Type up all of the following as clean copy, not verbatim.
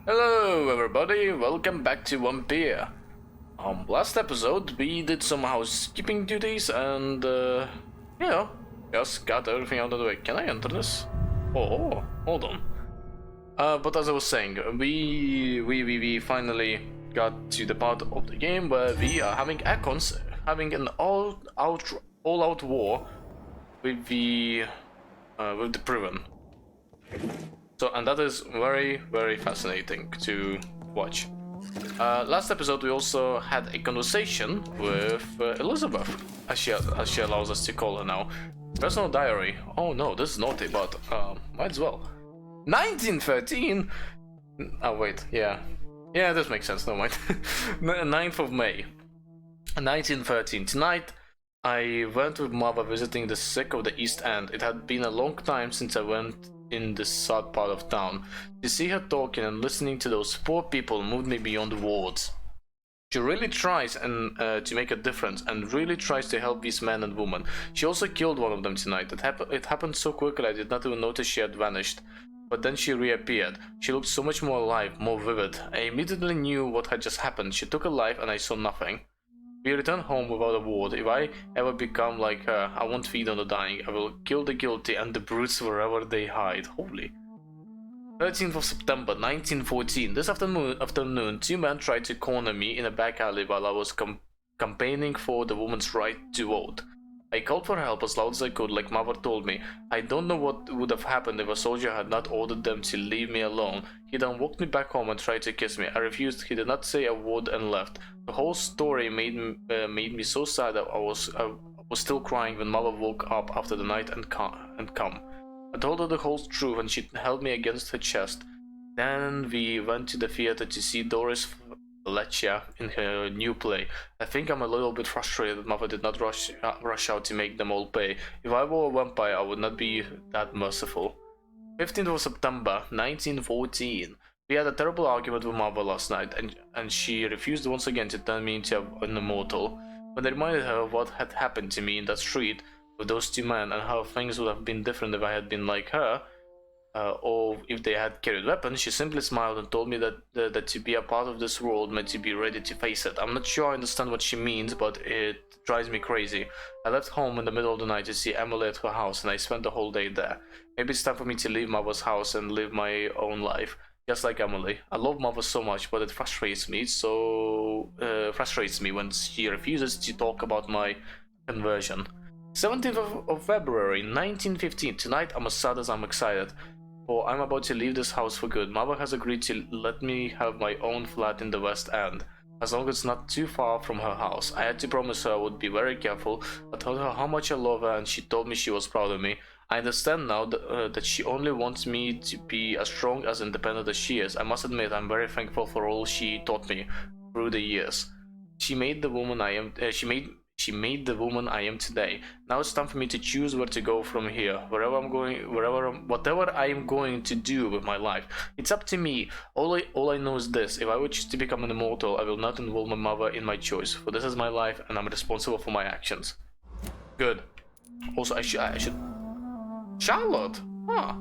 Hello everybody, welcome back to Vampyr. Last episode we did some housekeeping duties and just got everything out of the way. Can I enter this? Oh, hold on. But as I was saying, we finally got to the part of the game where we are having Acons having an all-out war with the Priven. So, and that is very, very fascinating to watch. Last episode we also had a conversation with Elizabeth, as she allows us to call her now. Personal diary. Oh no, this is naughty, but might as well. 1913? Oh wait, yeah. Yeah, this makes sense, no mind. 9th of May. 1913. Tonight, I went with Mother visiting the sick of the East End. It had been a long time since I went in this sad part of town. To see her talking and listening to those poor people moved me beyond words. She really tries to make a difference and really tries to help these men and women. She also killed one of them tonight. It happened so quickly I did not even notice she had vanished. But then she reappeared. She looked so much more alive, more vivid. I immediately knew what had just happened. She took her life and I saw nothing. We returned home without a word. If I ever become like her, I won't feed on the dying. I will kill the guilty and the brutes wherever they hide. Holy. 13th of September, 1914. This afternoon, two men tried to corner me in a back alley while I was campaigning for the woman's right to vote. I called for help as loud as I could, like Mother told me. I don't know what would have happened if a soldier had not ordered them to leave me alone. He then walked me back home and tried to kiss me. I refused. He did not say a word and left. The whole story made me so sad that I was still crying when Mother woke up after the night and come. I told her the whole truth and she held me against her chest. Then we went to the theater to see Doris Fletcher in her new play. I think I'm a little bit frustrated that Mother did not rush out to make them all pay. If I were a vampire, I would not be that merciful. 15th of September, 1914. We had a terrible argument with Mother last night, and she refused once again to turn me into an immortal. When I reminded her of what had happened to me in that street with those two men and how things would have been different if I had been like her, or if they had carried weapons, she simply smiled and told me that to be a part of this world meant to be ready to face it. I'm not sure I understand what she means, but it drives me crazy. I left home in the middle of the night to see Emily at her house, and I spent the whole day there. Maybe it's time for me to leave Mother's house and live my own life, just like Emily. I love Mother so much, but it frustrates me when she refuses to talk about my conversion. 17th of February, 1915. Tonight I'm as sad as I'm excited. For I'm about to leave this house for good. Mother has agreed to let me have my own flat in the West End, as long as it's not too far from her house. I had to promise her I would be very careful. I told her how much I love her and she told me she was proud of me. I understand now that she only wants me to be as strong as independent as she is. I must admit I'm very thankful for all she taught me through the years. She made the woman I am. She made the woman I am today. Now it's time for me to choose where to go from here. Whatever I am going to do with my life. It's up to me. All I know is this. If I would choose to become an immortal, I will not involve my mother in my choice. For this is my life and I'm responsible for my actions. Good. Also, I should... Charlotte! Huh.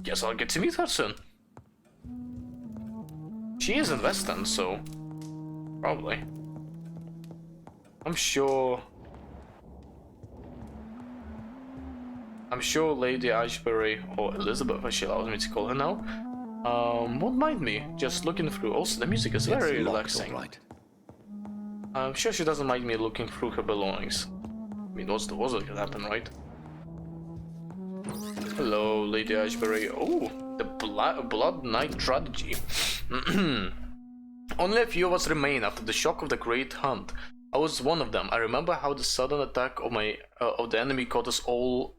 Guess I'll get to meet her soon. She is in West End, so... Probably. I'm sure Lady Ashbury, or Elizabeth as she allows me to call her now, won't mind me just looking through. Also, the music is very relaxing. Right. I'm sure she doesn't mind me looking through her belongings. I mean, what's the worst that can happen, right? Hello, Lady Ashbury. Oh, the Blood Knight tragedy. Only a few of us remain after the shock of the Great Hunt. I was one of them. I remember how the sudden attack of the enemy caught us all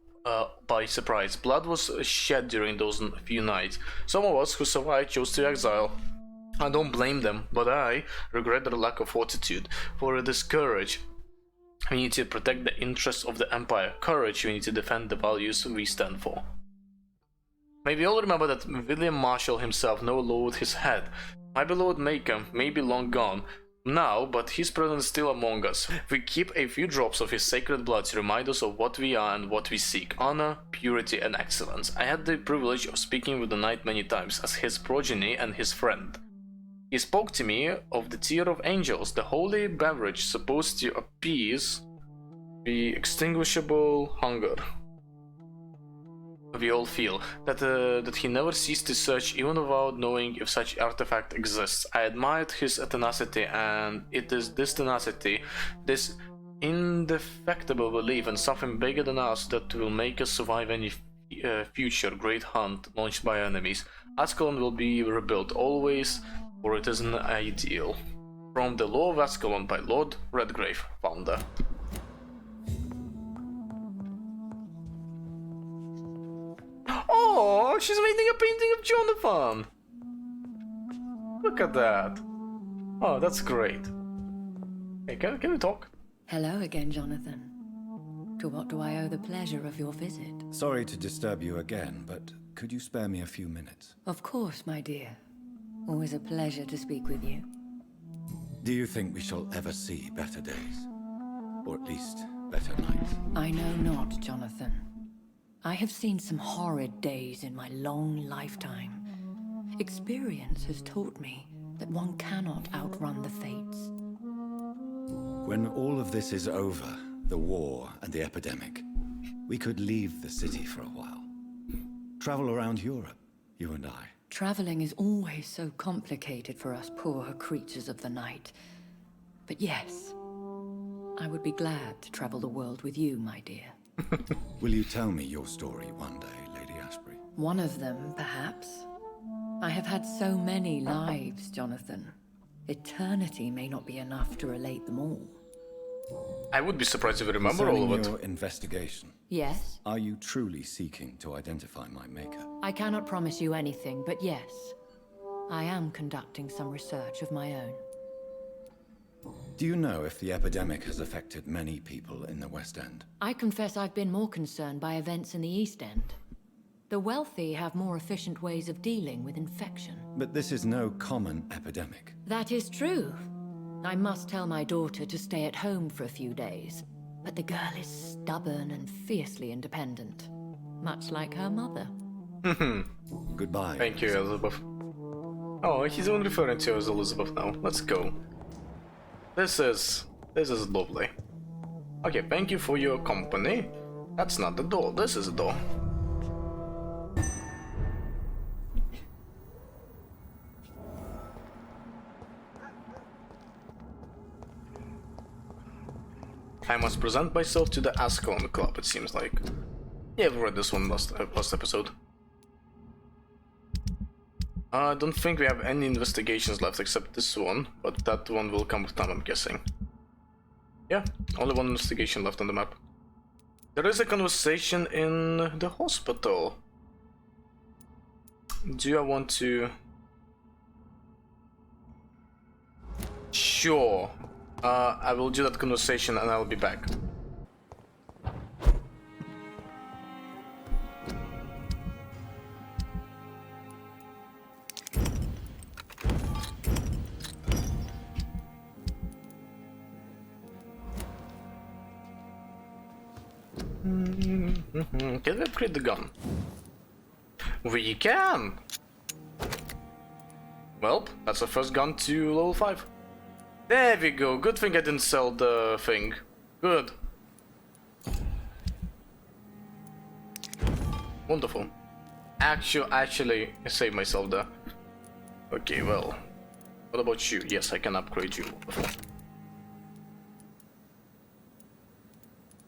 by surprise. Blood was shed during those few nights. Some of us who survived chose to exile. I don't blame them, but I regret their lack of fortitude. For it is courage. We need to protect the interests of the Empire. Courage, we need to defend the values we stand for. May we all remember that William Marshall himself never lowered his head. My beloved Macon may be long gone, now, but his presence is still among us. We keep a few drops of his sacred blood to remind us of what we are and what we seek: honor, purity, and excellence. I had the privilege of speaking with the knight many times as his progeny and his friend. He spoke to me of the tear of angels, the holy beverage supposed to appease the extinguishable hunger we all feel, that he never ceased to search even without knowing if such artifact exists. I admired his tenacity, and it is this tenacity, this indefectible belief in something bigger than us, that will make us survive any future great hunt launched by enemies. Ascalon will be rebuilt always, for it is an ideal. From the Law of Ascalon by Lord Redgrave, founder. Oh, she's making a painting of Jonathan! Look at that! Oh, that's great. Hey, can we talk? Hello again, Jonathan. To what do I owe the pleasure of your visit? Sorry to disturb you again, but could you spare me a few minutes? Of course, my dear. Always a pleasure to speak with you. Do you think we shall ever see better days? Or at least, better nights? I know not, Jonathan. I have seen some horrid days in my long lifetime. Experience has taught me that one cannot outrun the fates. When all of this is over, the war and the epidemic, we could leave the city for a while. Travel around Europe, you and I. Traveling is always so complicated for us poor creatures of the night. But yes, I would be glad to travel the world with you, my dear. Will you tell me your story one day, Lady Ashbury? One of them, perhaps. I have had so many lives, Jonathan. Eternity may not be enough to relate them all. I would be surprised if I remember all of it. Your investigation. Yes? Are you truly seeking to identify my maker? I cannot promise you anything, but yes. I am conducting some research of my own. Do you know if the epidemic has affected many people in the West End? I confess I've been more concerned by events in the East End. The wealthy have more efficient ways of dealing with infection. But this is no common epidemic. That is true. I must tell my daughter to stay at home for a few days. But the girl is stubborn and fiercely independent. Much like her mother. Goodbye. Thank you, Elizabeth. Oh, he's only referring to her as Elizabeth now. Let's go. This is lovely. Okay, thank you for your company. That's not the door, this is the door. I must present myself to the Ascalon Club, it seems like. Yeah, I've read this one last episode. I don't think we have any investigations left except this one, but that one will come with time, I'm guessing. Yeah, only one investigation left on the map. There is a conversation in the hospital. Do I want to... Sure. I will do that conversation and I'll be back. Can we upgrade the gun? We can! Well, that's the first gun to level 5. There we go, good thing I didn't sell the thing. Good. Wonderful. Actually, I saved myself there. Okay, well. What about you? Yes, I can upgrade you. Wonderful.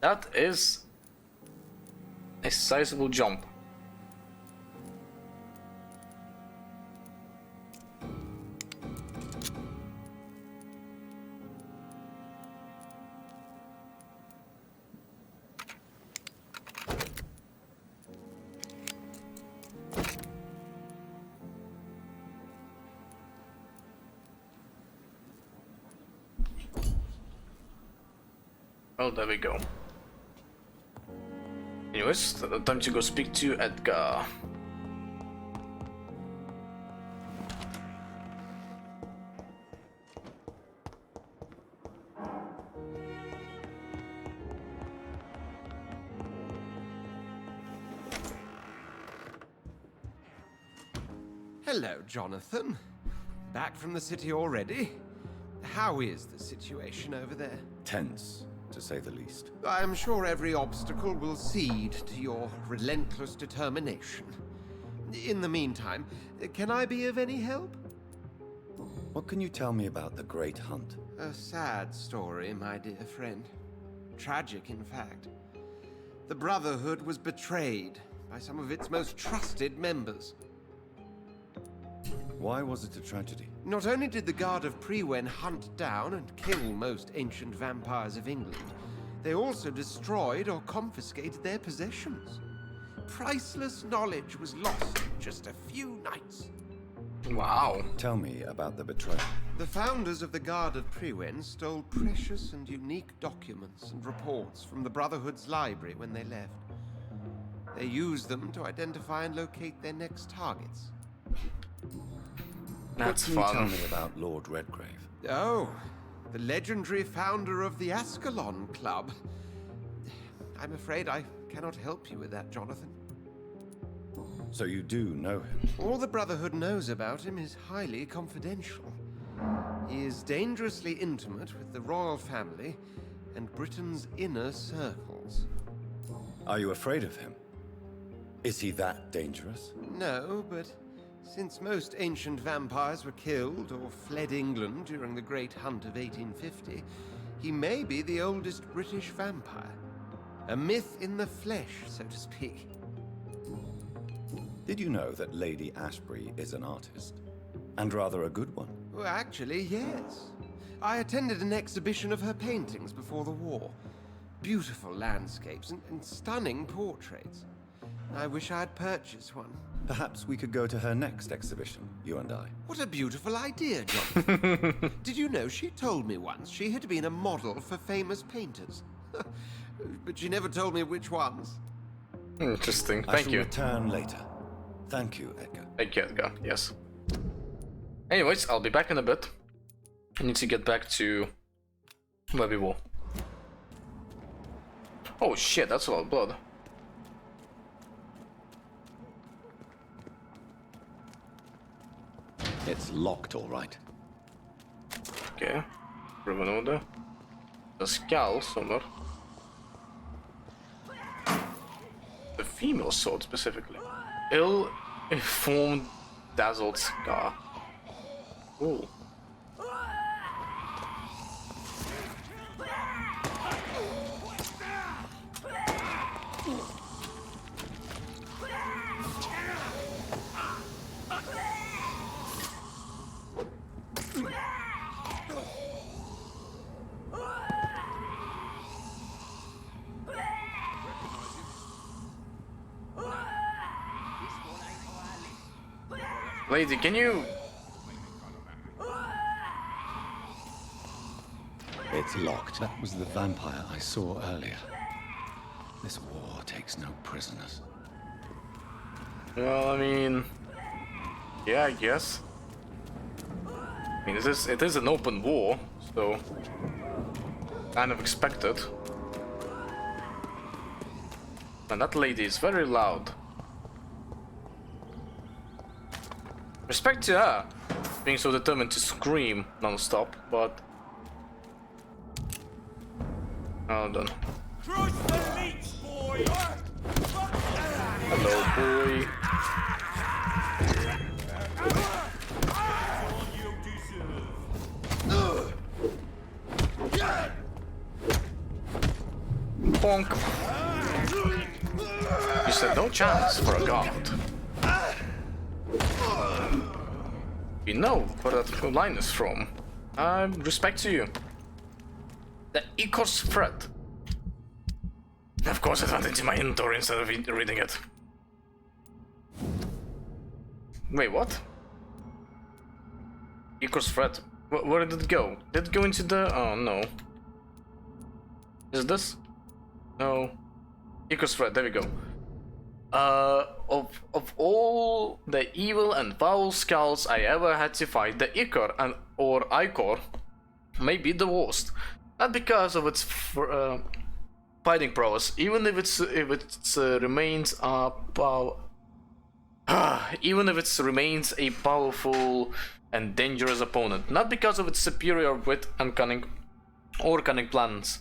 That is a sizable jump. Well, there we go. Anyways, time to go speak to Edgar. Hello, Jonathan. Back from the city already? How is the situation over there? Tense, to say the least. I am sure every obstacle will cede to your relentless determination. In the meantime, can I be of any help? What can you tell me about the Great Hunt? A sad story, my dear friend. Tragic, in fact. The Brotherhood was betrayed by some of its most trusted members. Why was it a tragedy? Not only did the Guard of Priwen hunt down and kill most ancient vampires of England, they also destroyed or confiscated their possessions. Priceless knowledge was lost in just a few nights. Wow. Tell me about the betrayal. The founders of the Guard of Priwen stole precious and unique documents and reports from the Brotherhood's library when they left. They used them to identify and locate their next targets. That's What can you fun. tell me about Lord Redgrave? Oh, the legendary founder of the Ascalon Club. I'm afraid I cannot help you with that, Jonathan. So you do know him? All the Brotherhood knows about him is highly confidential. He is dangerously intimate with the royal family and Britain's inner circles. Are you afraid of him? Is he that dangerous? No, but since most ancient vampires were killed or fled England during the Great Hunt of 1850, he may be the oldest British vampire. A myth in the flesh, so to speak. Did you know that Lady Ashbury is an artist? And rather a good one. Well, actually, yes. I attended an exhibition of her paintings before the war. Beautiful landscapes and stunning portraits. I wish I had purchased one. Perhaps we could go to her next exhibition, you and I. What a beautiful idea, Jonathan. Did you know she told me once she had been a model for famous painters? But she never told me which ones. Interesting. I Thank shall you. return later. Thank you, Edgar. Thank you, Edgar. Yes. Anyways, I'll be back in a bit. I need to get back to where we were. Oh shit, that's a lot of blood. It's locked, all right. Okay. Prove an order. The skull somewhere. The female sword specifically. Ill-informed dazzled scar. Ooh. Lady, can you... It's locked. That was the vampire I saw earlier. This war takes no prisoners. Well, I mean... Yeah, I guess. I mean, it is an open war, so... Kind of expected. And that lady is very loud. Respect to her, being so determined to scream non-stop, but... Well done. Hello, boy. Bonk. You said no chance for a god. You know where that line is from. Respect to you. The Icor's thread. Of course, I went into my inventory instead of reading it. Wait, what? Icor's thread. Where did it go? Did it go into the... Oh, no. Is this? No. Icor's thread, there we go. Of all the evil and foul skulls I ever had to fight, the Icor or Icor may be the worst. Not because of its fighting prowess, even if its remains are even if it remains a powerful and dangerous opponent, not because of its superior wit and cunning plans.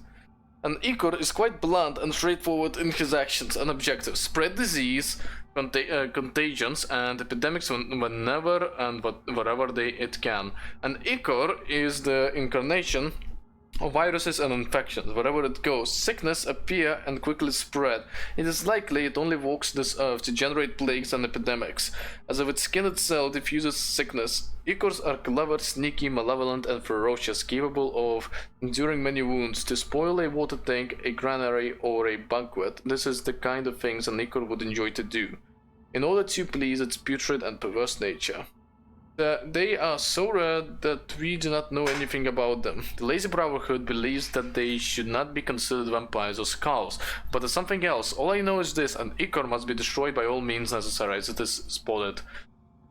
And Igor is quite blunt and straightforward in his actions and objectives: spread disease, contagions, and epidemics whenever and wherever it can. And Igor is the incarnation of viruses and infections. Wherever it goes, sickness appear and quickly spread. It is likely it only walks this earth to generate plagues and epidemics, as if its skin itself diffuses sickness. Igors are clever, sneaky, malevolent, and ferocious, capable of enduring many wounds. To spoil a water tank, a granary, or a banquet, this is the kind of things an Igor would enjoy to do, in order to please its putrid and perverse nature. They are so rare that we do not know anything about them. The Lazy Brotherhood believes that they should not be considered vampires or skulls, but there's something else. All I know is this: an Igor must be destroyed by all means necessary, as it is spotted.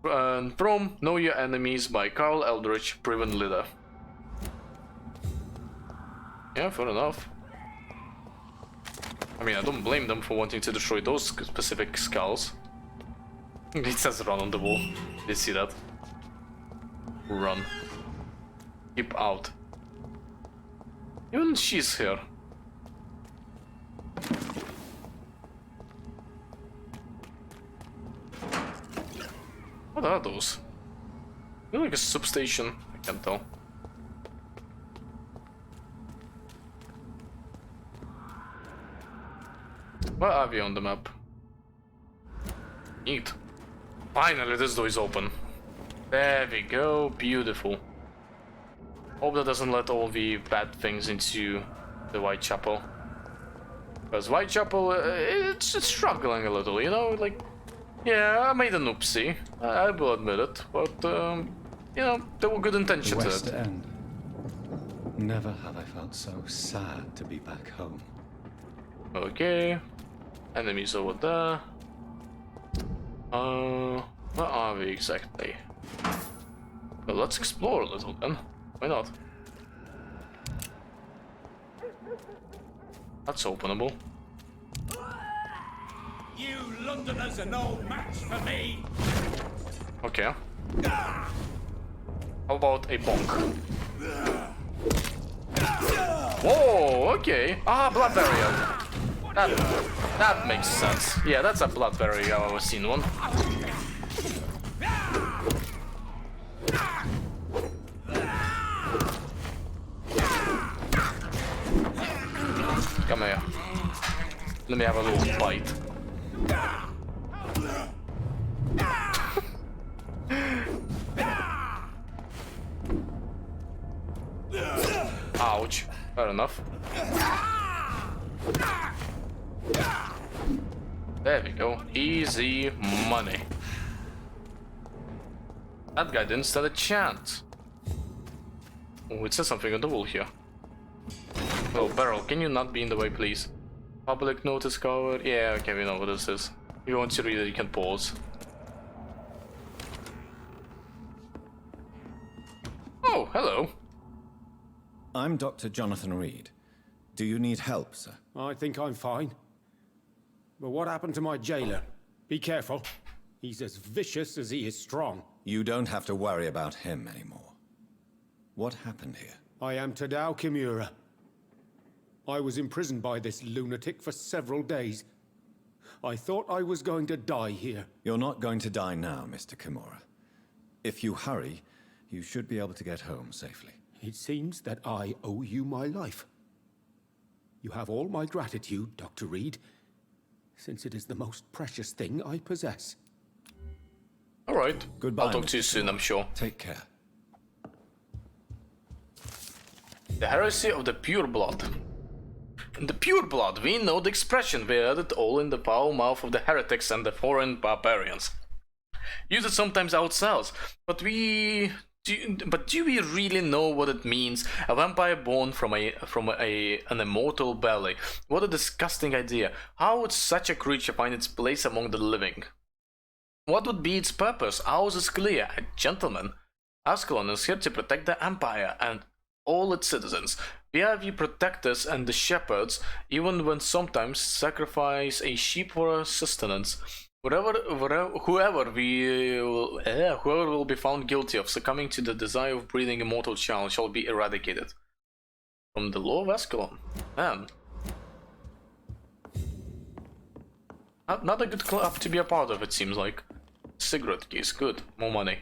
From Know Your Enemies by Carl Eldridge, Proven Leader. Yeah, fair enough. I mean, I don't blame them for wanting to destroy those specific skulls. It says run on the wall. Did you see that? Run. Keep out. Even she's here. What are those? They're like a substation, I can't tell. Where are we on the map? Neat. Finally, this door is open. There we go, beautiful. Hope that doesn't let all the bad things into the Whitechapel. Because Whitechapel, it's struggling a little, you know, like... Yeah, I made an oopsie, I will admit it, but, you know, there were good intentions to West it. End. Never have I felt so sad to be back home. Okay, enemies over there. Where are we exactly? Well, let's explore a little then. Why not? That's openable. You Londoners are no match for me. Okay. How about a bonk? Whoa, okay. Ah, blood barrier. That makes sense. Yeah, that's a blood barrier. I've ever seen one. Come here. Let me have a little bite. Ouch. Fair enough. There we go. Easy money. That guy didn't stand a chance. Oh, it says something on the wall here. Oh, Beryl, can you not be in the way, please? Public notice cover. Yeah, okay, we know what this is. If you want to read it, you can pause. Oh, hello. I'm Dr. Jonathan Reed. Do you need help, sir? I think I'm fine. But what happened to my jailer? Be careful. He's as vicious as he is strong. You don't have to worry about him anymore. What happened here? I am Tadao Kimura. I was imprisoned by this lunatic for several days. I thought I was going to die here. You're not going to die now, Mr. Kimura. If you hurry, you should be able to get home safely. It seems that I owe you my life. You have all my gratitude, Dr. Reed, since it is the most precious thing I possess. Alright. Goodbye, I'll talk to you Mr. soon, I'm sure. Take care. The heresy of the pure blood. In the pure blood, we know the expression. We heard it all in the foul mouth of the heretics and the foreign barbarians. Use it sometimes ourselves, but do we really know what it means? A vampire born from an immortal belly. What a disgusting idea. How would such a creature find its place among the living? What would be its purpose? Ours is clear. A gentleman. Ascalon is here to protect the Empire and all its citizens. We are the protectors and the shepherds, even when sometimes sacrifice a sheep for our sustenance. Whoever will be found guilty of succumbing to the desire of breeding a mortal child shall be eradicated from the law of Ascalon. Man, not a good club to be a part of. It seems like. Cigarette case, good. More money.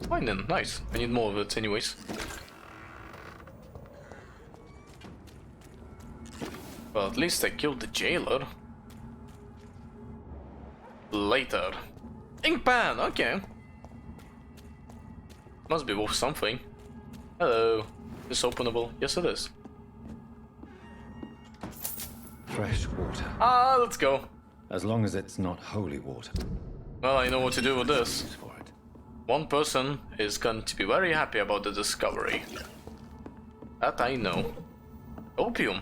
Fine then, nice. I need more of it, anyways. Well, at least I killed the jailer. Later. Ink pan, okay. Must be worth something. Hello. Is this openable? Yes, it is. Fresh water. Ah, let's go. As long as it's not holy water. Well, I know what to do with this. For it. One person is going to be very happy about the discovery. That I know. Opium.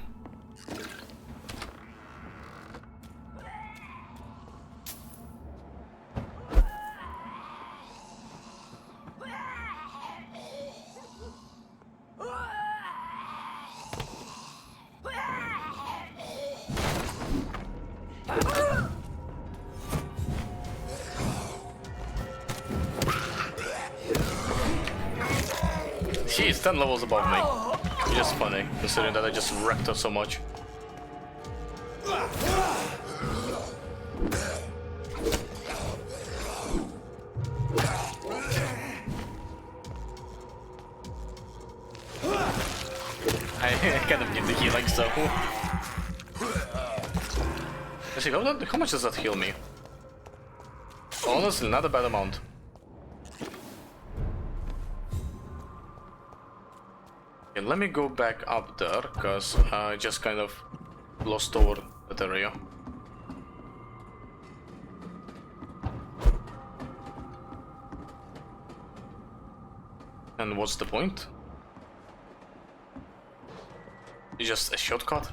She's 10 levels above me. Which is funny, considering that I just wrecked her so much. I kind of need the healing, so... Actually, how much does that heal me? Honestly, not a bad amount. Okay, let me go back up there, because I just kind of lost over that area. And what's the point? It's just a shortcut?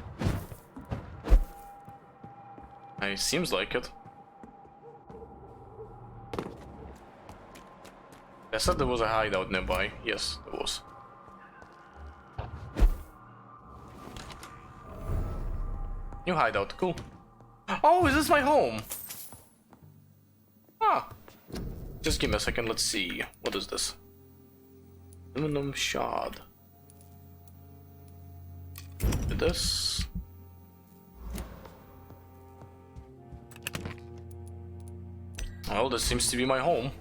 It seems like it. I said there was a hideout nearby. Yes, there was. New hideout, cool. Oh, is this my home? Ah. Just give me a second, let's see. What is this? Aluminum shard. This. Well, this seems to be my home.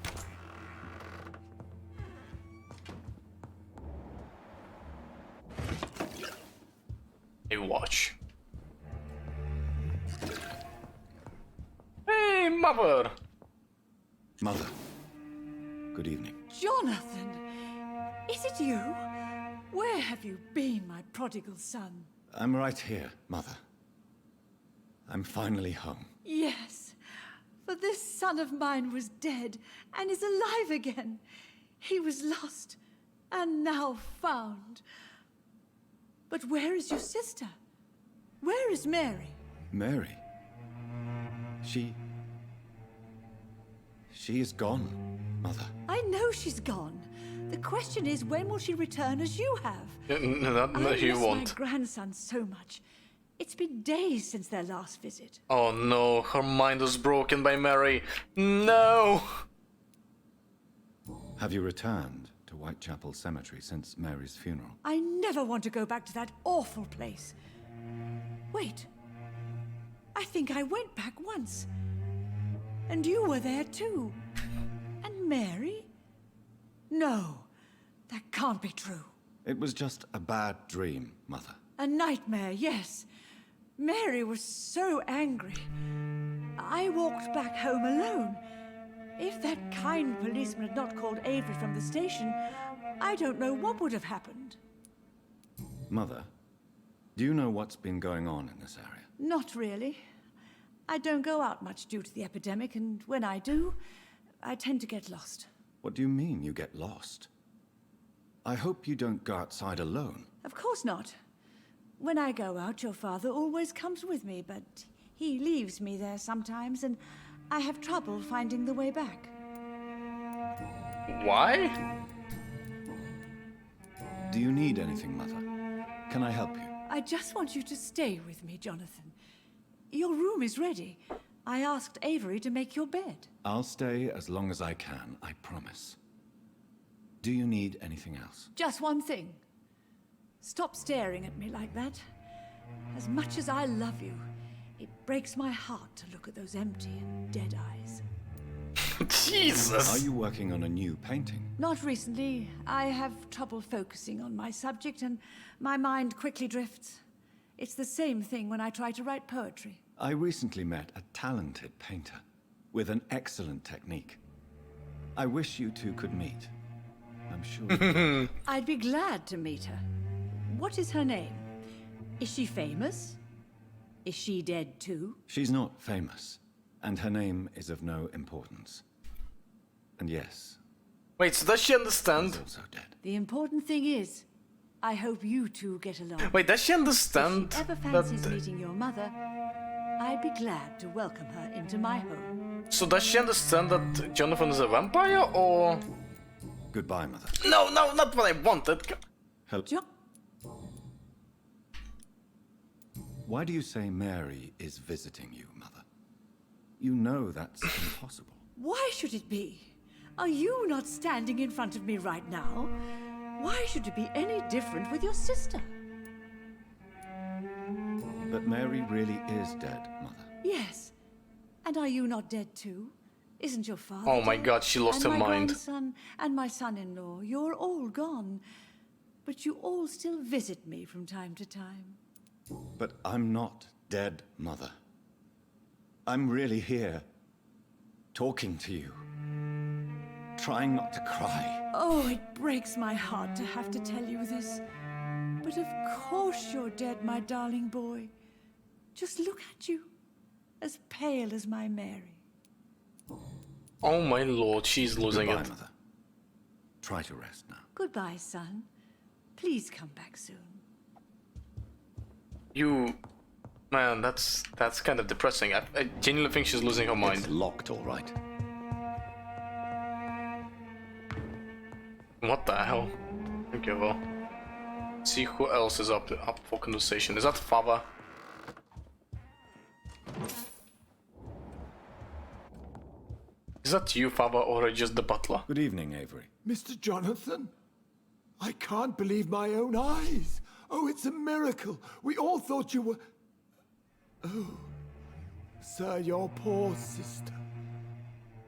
A watch. Hey, mother! Mother. Good evening. Jonathan! Is it you? Where have you been, my prodigal son? I'm right here, Mother. I'm finally home. Yes, for this son of mine was dead and is alive again. He was lost and now found. But where is your sister? Where is Mary? Mary? She is gone, Mother. I know she's gone. The question is, when will she return as you have? No, you miss won't. my grandson so much. It's been days since their last visit. Oh no, her mind was broken by Mary. No! Have you returned to Whitechapel Cemetery since Mary's funeral? I never want to go back to that awful place. Wait. I think I went back once. And you were there too. And Mary? No, that can't be true. It was just a bad dream, Mother. A nightmare, yes. Mary was so angry. I walked back home alone. If that kind policeman had not called Avery from the station, I don't know what would have happened. Mother, do you know what's been going on in this area? Not really. I don't go out much due to the epidemic, and when I do, I tend to get lost. What do you mean you get lost? I hope you don't go outside alone. Of course not. When I go out, your father always comes with me, but he leaves me there sometimes, and I have trouble finding the way back. Why? Do you need anything, Mother? Can I help you? I just want you to stay with me, Jonathan. your room is ready. I asked Avery to make your bed. I'll stay as long as I can, I promise. Do you need anything else? Just one thing. Stop staring at me like that. As much as I love you, it breaks my heart to look at those empty and dead eyes. Jesus! Are you working on a new painting? Not recently. I have trouble focusing on my subject and my mind quickly drifts. It's the same thing when I try to write poetry. I recently met a talented painter with an excellent technique. I wish you two could meet. I'm sure. I'd be glad to meet her. What is her name? Is she famous? Is she dead too? She's not famous, and her name is of no importance. And yes, Wait, so does she she's understand? also dead. The important thing is, I hope you two get along. Wait, does she If understand she ever fancies that? meeting your mother, I'd be glad to welcome her into my home. So does she understand that Jonathan is a vampire, or? Goodbye, Mother. No, no, not what I wanted. Jo- Why do you say Mary is visiting you, Mother? You know that's impossible. Why should it be? Are you not standing in front of me right now? Why should it be any different with your sister? But Mary really is dead, Mother. Yes. And are you not dead too? Isn't your father Oh my dead? God, she lost and her my mind. grandson and my son-in-law, you're all gone. But you all still visit me from time to time. But I'm not dead, Mother. I'm really here, talking to you, trying not to cry. Oh, it breaks my heart to have to tell you this. But of course you're dead, my darling boy. Just look at you, as pale as my Mary. Oh my lord, she's losing Goodbye, it. Mother. Try to rest now. Goodbye, son. Please come back soon. You, man, that's kind of depressing. I genuinely think she's losing her mind. It's locked, all right. What the hell? Okay, well, see who else is up for conversation. Is that Father? Is that you, Father, or just the butler? Good evening, Avery. Mr. Jonathan, I can't believe my own eyes. Oh, it's a miracle. We all thought you were... Oh, sir, your poor sister.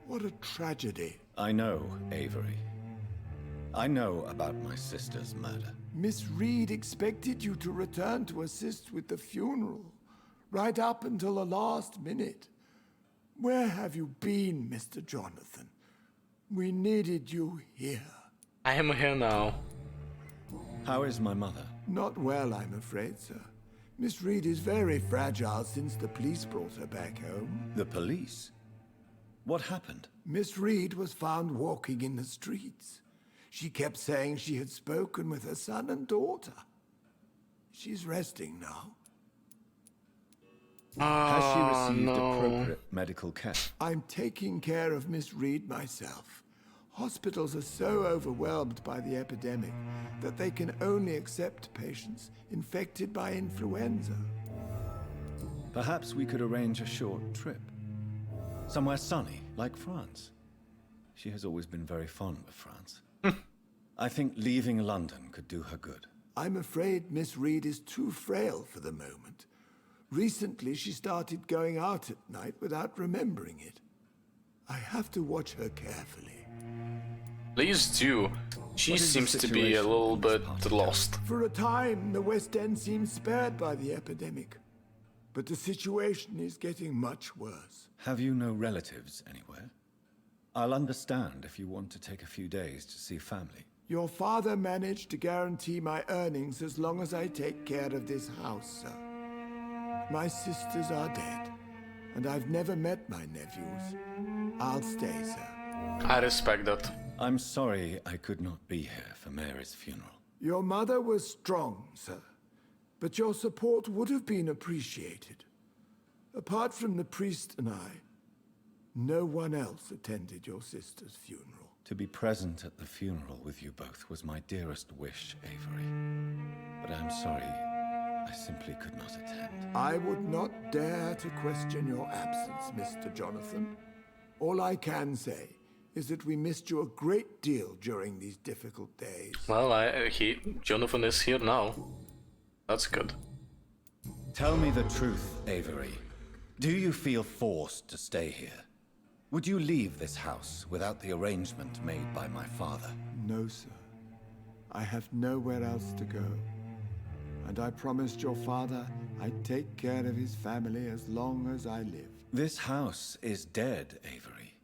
What a tragedy. I know, Avery. I know about my sister's murder. Miss Reed expected you to return to assist with the funeral, right up until the last minute. Where have you been, Mr. Jonathan? We needed you here. I am here now. How is my mother? Not well, I'm afraid, sir. Miss Reed is very fragile since the police brought her back home. The police? What happened? Miss Reed was found walking in the streets. She kept saying she had spoken with her son and daughter. She's resting now. Has she received no. appropriate medical care? I'm taking care of Miss Reed myself. Hospitals are so overwhelmed by the epidemic that they can only accept patients infected by influenza. Perhaps we could arrange a short trip. Somewhere sunny, like France. She has always been very fond of France. I think leaving London could do her good. I'm afraid Miss Reed is too frail for the moment. Recently, she started going out at night without remembering it. I have to watch her carefully. Please do. She What is the seems to be a situation little in this bit part of lost. For a time, the West End seemed spared by the epidemic. But the situation is getting much worse. Have you no relatives anywhere? I'll understand if you want to take a few days to see family. Your father managed to guarantee my earnings as long as I take care of this house, sir. My sisters are dead, and I've never met my nephews. I'll stay, sir. I respect that. I'm sorry I could not be here for Mary's funeral. Your mother was strong, sir, but your support would have been appreciated. Apart from the priest and I, no one else attended your sister's funeral. To be present at the funeral with you both was my dearest wish, Avery. But I'm sorry, I simply could not attend. I would not dare to question your absence, Mr. Jonathan. All I can say is that we missed you a great deal during these difficult days. Well, Jonathan is here now. That's good. Tell me the truth, Avery. Do you feel forced to stay here? Would you leave this house without the arrangement made by my father? No, sir. I have nowhere else to go. And I promised your father I'd take care of his family as long as I live. This house is dead, Avery.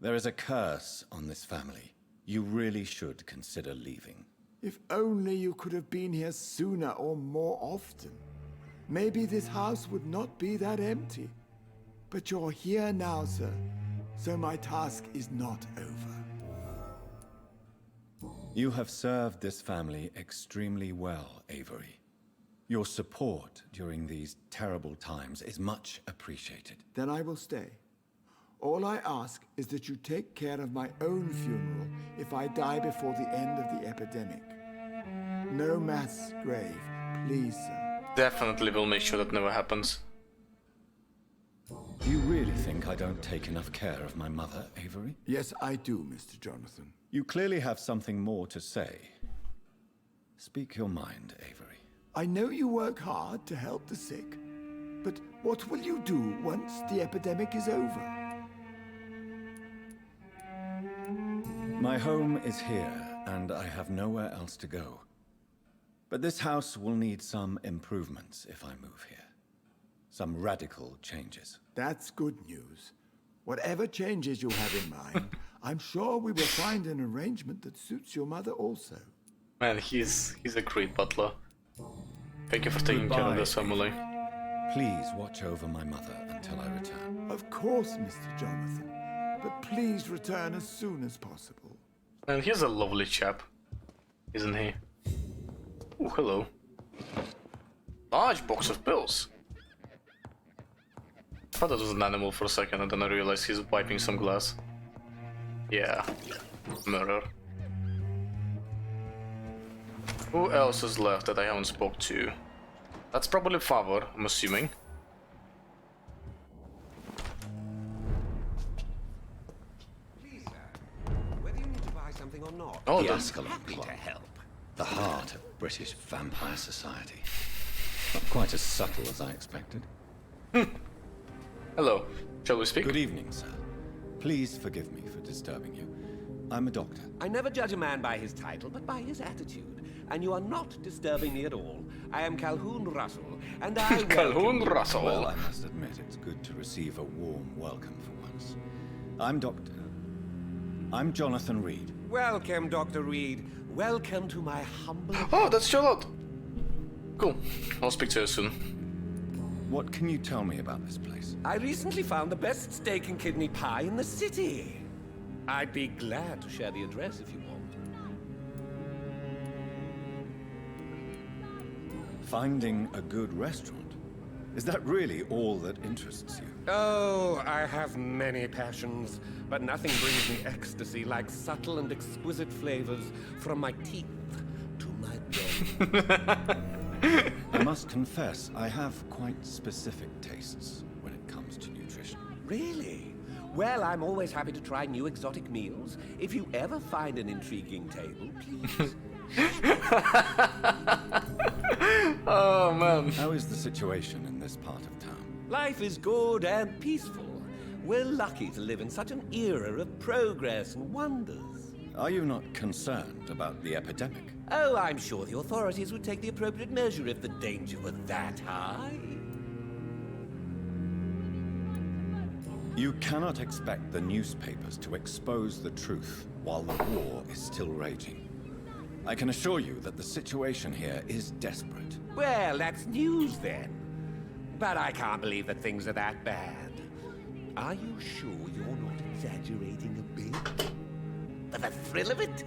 There is a curse on this family. You really should consider leaving. If only you could have been here sooner or more often. Maybe this house would not be that empty. But you're here now, sir, so my task is not over. You have served this family extremely well, Avery. Your support during these terrible times is much appreciated. Then I will stay. All I ask is that you take care of my own funeral if I die before the end of the epidemic. No mass grave, please, sir. Definitely will make sure that never happens. You really think I don't take enough care of my mother, Avery? Yes, I do, Mr. Jonathan. You clearly have something more to say. Speak your mind, Avery. I know you work hard to help the sick, but what will you do once the epidemic is over? My home is here, and I have nowhere else to go. But this house will need some improvements if I move here. Some radical changes. That's good news. Whatever changes you have in mind, I'm sure we will find an arrangement that suits your mother also. Man, he's a great butler. Thank you for taking care of this family. Please watch over my mother until I return. Of course, Mr. Jonathan. But please return as soon as possible. And he's a lovely chap, isn't he? Oh, hello. Large box of pills. I thought that was an animal for a second, and then I realized he's wiping some glass. Yeah, murder. Who else is left that I haven't spoke to? That's probably Favor, I'm assuming. Please, sir, whether you need to buy something or not. Oh, The the Ascalon Club. The heart of British vampire society. Not quite as subtle as I expected. Hello, shall we speak? Good evening, sir. Please forgive me for disturbing you. I'm a doctor. I never judge a man by his title, but by his attitude. And you are not disturbing me at all. I am Calhoun Russell, and I Calhoun Russell. Well, I must admit, it's good to receive a warm welcome for once. I'm Jonathan Reed. Welcome, Dr. Reed. Welcome to my humble... Oh, that's Charlotte! Cool, I'll speak to you soon. What can you tell me about this place? I recently found the best steak and kidney pie in the city. I'd be glad to share the address if you want. Finding a good restaurant? Is that really all that interests you? Oh, I have many passions, but nothing brings me ecstasy like subtle and exquisite flavors from my teeth to my brain. I must confess, I have quite specific tastes when it comes to nutrition. Really? Well, I'm always happy to try new exotic meals. If you ever find an intriguing table, please. Oh, man. How is the situation in this part of town? Life is good and peaceful. We're lucky to live in such an era of progress and wonders. Are you not concerned about the epidemic? Oh, I'm sure the authorities would take the appropriate measure if the danger were that high. You cannot expect the newspapers to expose the truth while the war is still raging. I can assure you that the situation here is desperate. Well, that's news then. But I can't believe that things are that bad. Are you sure you're not exaggerating a bit? For the thrill of it?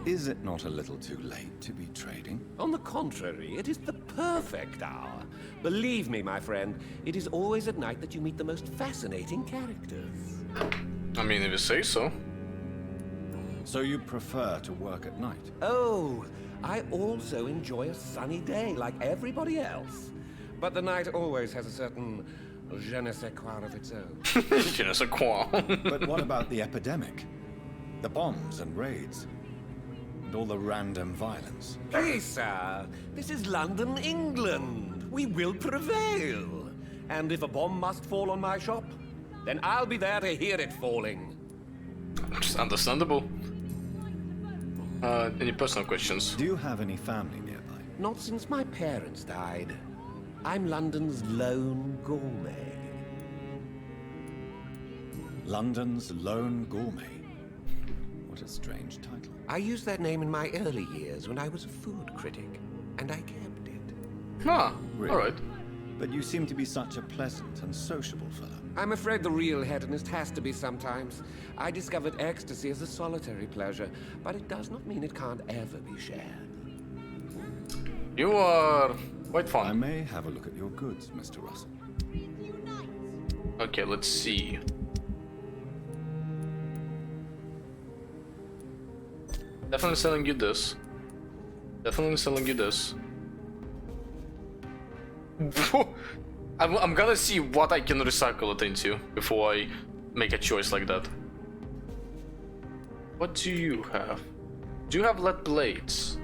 Is it not a little too late to be trading? On the contrary, it is the perfect hour. Believe me, my friend, it is always at night that you meet the most fascinating characters. I mean, if you say so. So you prefer to work at night? Oh, I also enjoy a sunny day like everybody else. But the night always has a certain je ne sais quoi of its own. Je ne sais quoi. But what about the epidemic? The bombs and raids? And all the random violence? Please, sir, this is London, England. We will prevail. And if a bomb must fall on my shop, then I'll be there to hear it falling. Just understandable. Any personal questions? Do you have any family nearby? Not since my parents died. I'm London's lone gourmet. London's Lone Gourmet. What a strange title. I used that name in my early years when I was a food critic, and I kept it. Ah, Really? alright. But you seem to be such a pleasant and sociable fellow. I'm afraid the real hedonist has to be sometimes. I discovered ecstasy as a solitary pleasure, but it does not mean it can't ever be shared. You are quite I fun. may have a look at your goods, Mr. Russell. Okay, let's see. Definitely selling you this. Definitely selling you this. I'm gonna see what I can recycle it into before I make a choice like that. What do you have? Do you have lead blades?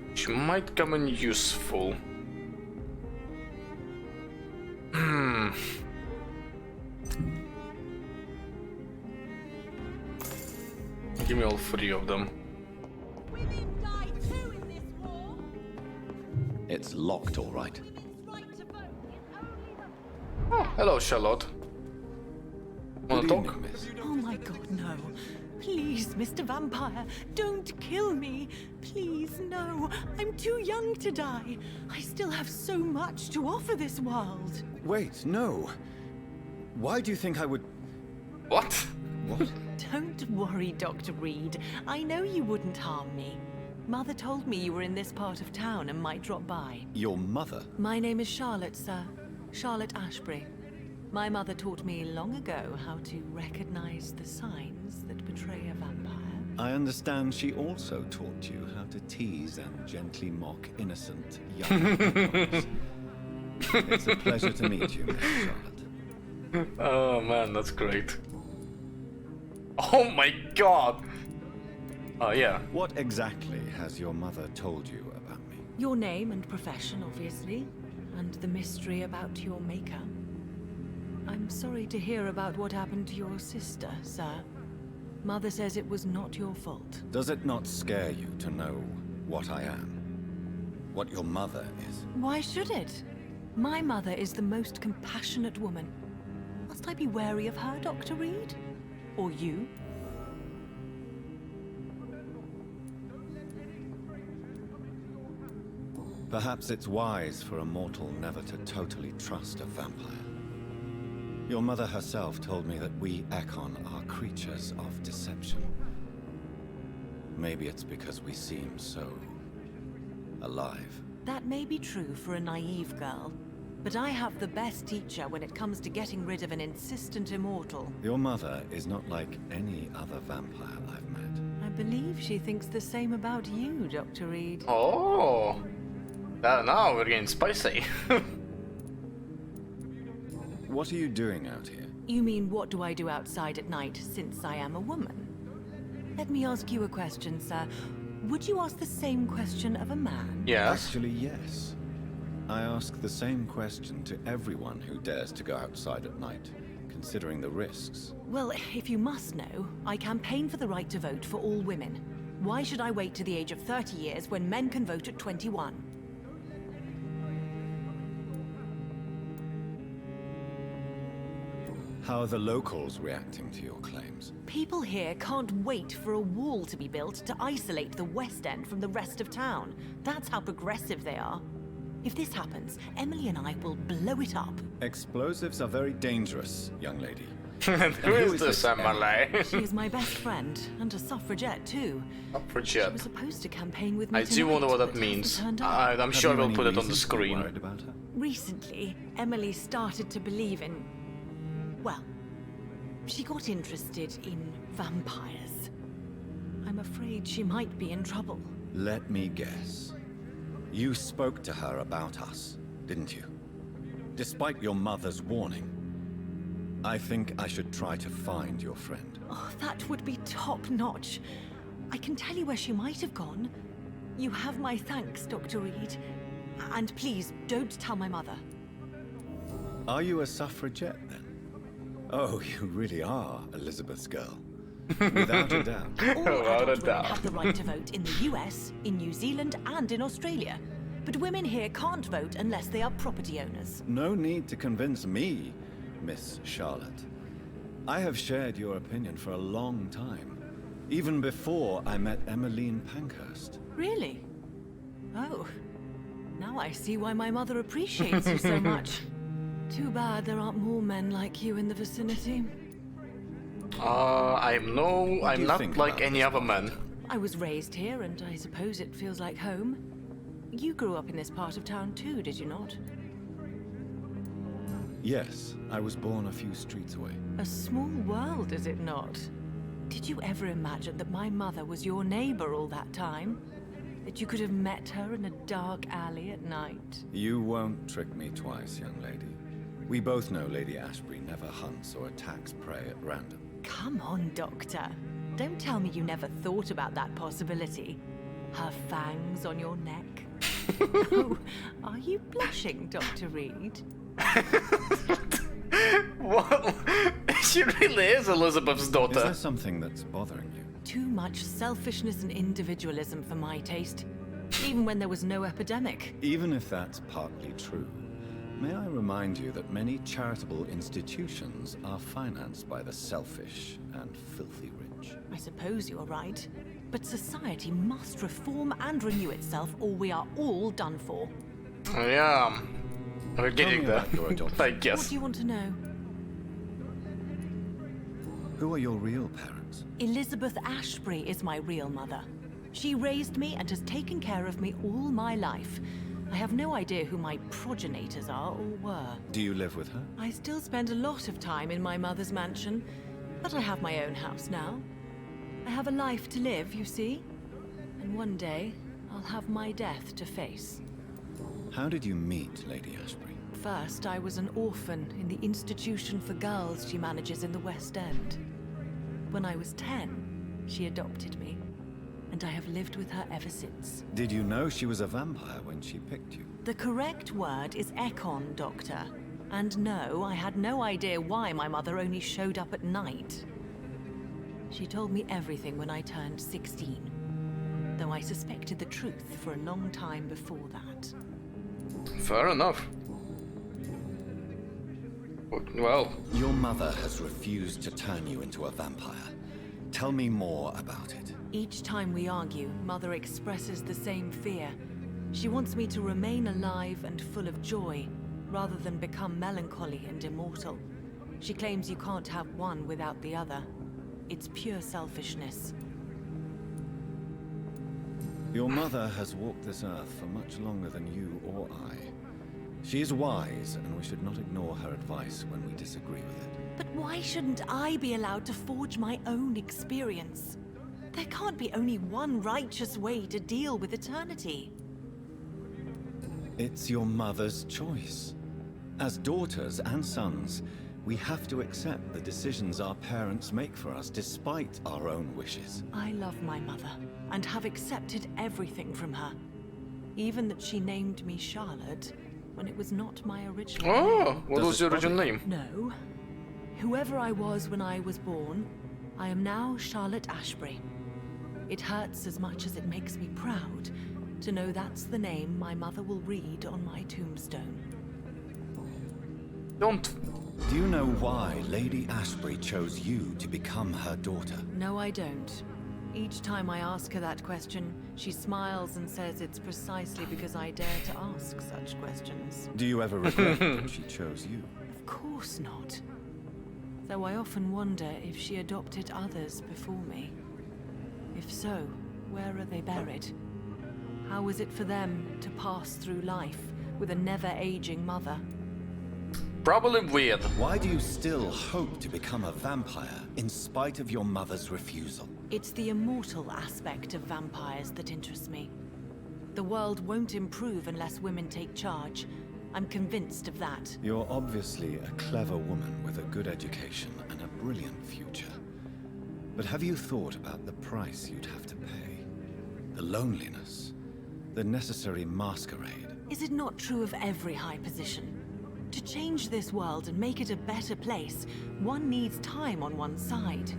Which might come in useful. Give me all 3 of them. Women die too in this war. It's locked, all right. Women's right to vote is only the Oh, hello, Charlotte. Wanna Good talk? evening, miss. Oh my god, no. Please, Mr. Vampire, don't kill me. Please, no. I'm too young to die. I still have so much to offer this world. Wait, no. Why do you think I would... What? What? Don't worry, Dr. Reed. I know you wouldn't harm me. Mother told me you were in this part of town and might drop by. Your mother? My name is Charlotte, sir. Charlotte Ashbury. My mother taught me long ago how to recognize the signs that betray a vampire. I understand she also taught you how to tease and gently mock innocent young vampires. It's a pleasure to meet you, Miss Charlotte. Oh man, that's great. Oh my god! Oh yeah. What exactly has your mother told you about me? Your name and profession, obviously, and the mystery about your maker. I'm sorry to hear about what happened to your sister, sir. Mother says it was not your fault. Does it not scare you to know what I am? What your mother is? Why should it? My mother is the most compassionate woman. Must I be wary of her, Dr. Reed? Or you? Perhaps it's wise for a mortal never to totally trust a vampire. Your mother herself told me that we Ekon are creatures of deception. Maybe it's because we seem so... alive. That may be true for a naive girl, but I have the best teacher when it comes to getting rid of an insistent immortal. Your mother is not like any other vampire I've met. I believe she thinks the same about you, Dr. Reed. Oh. Now we're getting spicy. What are you doing out here? You mean what do I do outside at night since I am a woman? Let me ask you a question, sir. Would you ask the same question of a man? Yes. Actually, yes. I ask the same question to everyone who dares to go outside at night, considering the risks. Well, if you must know, I campaign for the right to vote for all women. Why should I wait to the age of 30 years when men can vote at 21? How are the locals reacting to your claims? People here can't wait for a wall to be built to isolate the West End from the rest of town. That's how progressive they are. If this happens, Emily and I will blow it up. Explosives are very dangerous, young lady. And who is this Emily? She is my best friend, and a suffragette too. She Suffragette. was supposed to campaign with me I do wonder what tonight, that but means. hasn't turned up. I'm sure we'll put it on the screen. Worried about her? Recently, Emily started to believe in... well, she got interested in vampires. I'm afraid she might be in trouble. Let me guess. You spoke to her about us, didn't you? Despite your mother's warning. I think I should try to find your friend. Oh, that would be top-notch. I can tell you where she might have gone. You have my thanks, Dr. Reed. And please, don't tell my mother. Are you a suffragette, then? Oh, you really are Elizabeth's girl. Without a doubt. All adult women have the right to vote in the US, in New Zealand, and in Australia. But women here can't vote unless they are property owners. No need to convince me, Miss Charlotte. I have shared your opinion for a long time. Even before I met Emmeline Pankhurst. Really? Oh. Now I see why my mother appreciates you so much. Too bad there aren't more men like you in the vicinity. I'm not like any other man. I was raised here, and I suppose it feels like home. You grew up in this part of town too, did you not? Yes, I was born a few streets away. A small world, is it not? Did you ever imagine that my mother was your neighbor all that time? That you could have met her in a dark alley at night? You won't trick me twice, young lady. We both know Lady Ashbury never hunts or attacks prey at random. Come on, Doctor. Don't tell me you never thought about that possibility. Her fangs on your neck. Oh, are you blushing, Dr. Reed? What? She really is Elizabeth's daughter. Is there something that's bothering you? Too much selfishness and individualism for my taste. Even when there was no epidemic. Even if that's partly true, may I remind you that many charitable institutions are financed by the selfish and filthy rich. I suppose you're right. But society must reform and renew itself, or we are all done for. Yeah, we're getting there, I guess. What do you want to know? Who are your real parents? Elizabeth Ashbury is my real mother. She raised me and has taken care of me all my life. I have no idea who my progenitors are or were. Do you live with her? I still spend a lot of time in my mother's mansion, but I have my own house now. I have a life to live, you see? And one day, I'll have my death to face. How did you meet Lady Ashbury? First, I was an orphan in the institution for girls she manages in the West End. When I was 10, she adopted me, and I have lived with her ever since. Did you know she was a vampire when she picked you? The correct word is Econ, Doctor. And no, I had no idea why my mother only showed up at night. She told me everything when I turned 16, though I suspected the truth for a long time before that. Fair enough. Well... Your mother has refused to turn you into a vampire. Tell me more about it. Each time we argue, Mother expresses the same fear. She wants me to remain alive and full of joy, rather than become melancholy and immortal. She claims you can't have one without the other. It's pure selfishness. Your mother has walked this earth for much longer than you or I. She is wise, and we should not ignore her advice when we disagree with it. But why shouldn't I be allowed to forge my own experience? There can't be only one righteous way to deal with eternity. It's your mother's choice. As daughters and sons, we have to accept the decisions our parents make for us, despite our own wishes. I love my mother, and have accepted everything from her. Even that she named me Charlotte, when it was not my original name. Oh, what was your original name? No. Whoever I was when I was born, I am now Charlotte Ashbury. It hurts as much as it makes me proud to know that's the name my mother will read on my tombstone. Don't. Do you know why Lady Ashbury chose you to become her daughter? No, I don't. Each time I ask her that question, she smiles and says it's precisely because I dare to ask such questions. Do you ever regret that she chose you? Of course not. Though I often wonder if she adopted others before me. If so, where are they buried? How is it for them to pass through life with a never-aging mother? Probably weird. Why do you still hope to become a vampire in spite of your mother's refusal? It's the immortal aspect of vampires that interests me. The world won't improve unless women take charge. I'm convinced of that. You're obviously a clever woman with a good education and a brilliant future. But have you thought about the price you'd have to pay? The loneliness, the necessary masquerade. Is it not true of every high position? To change this world and make it a better place, one needs time on one's side.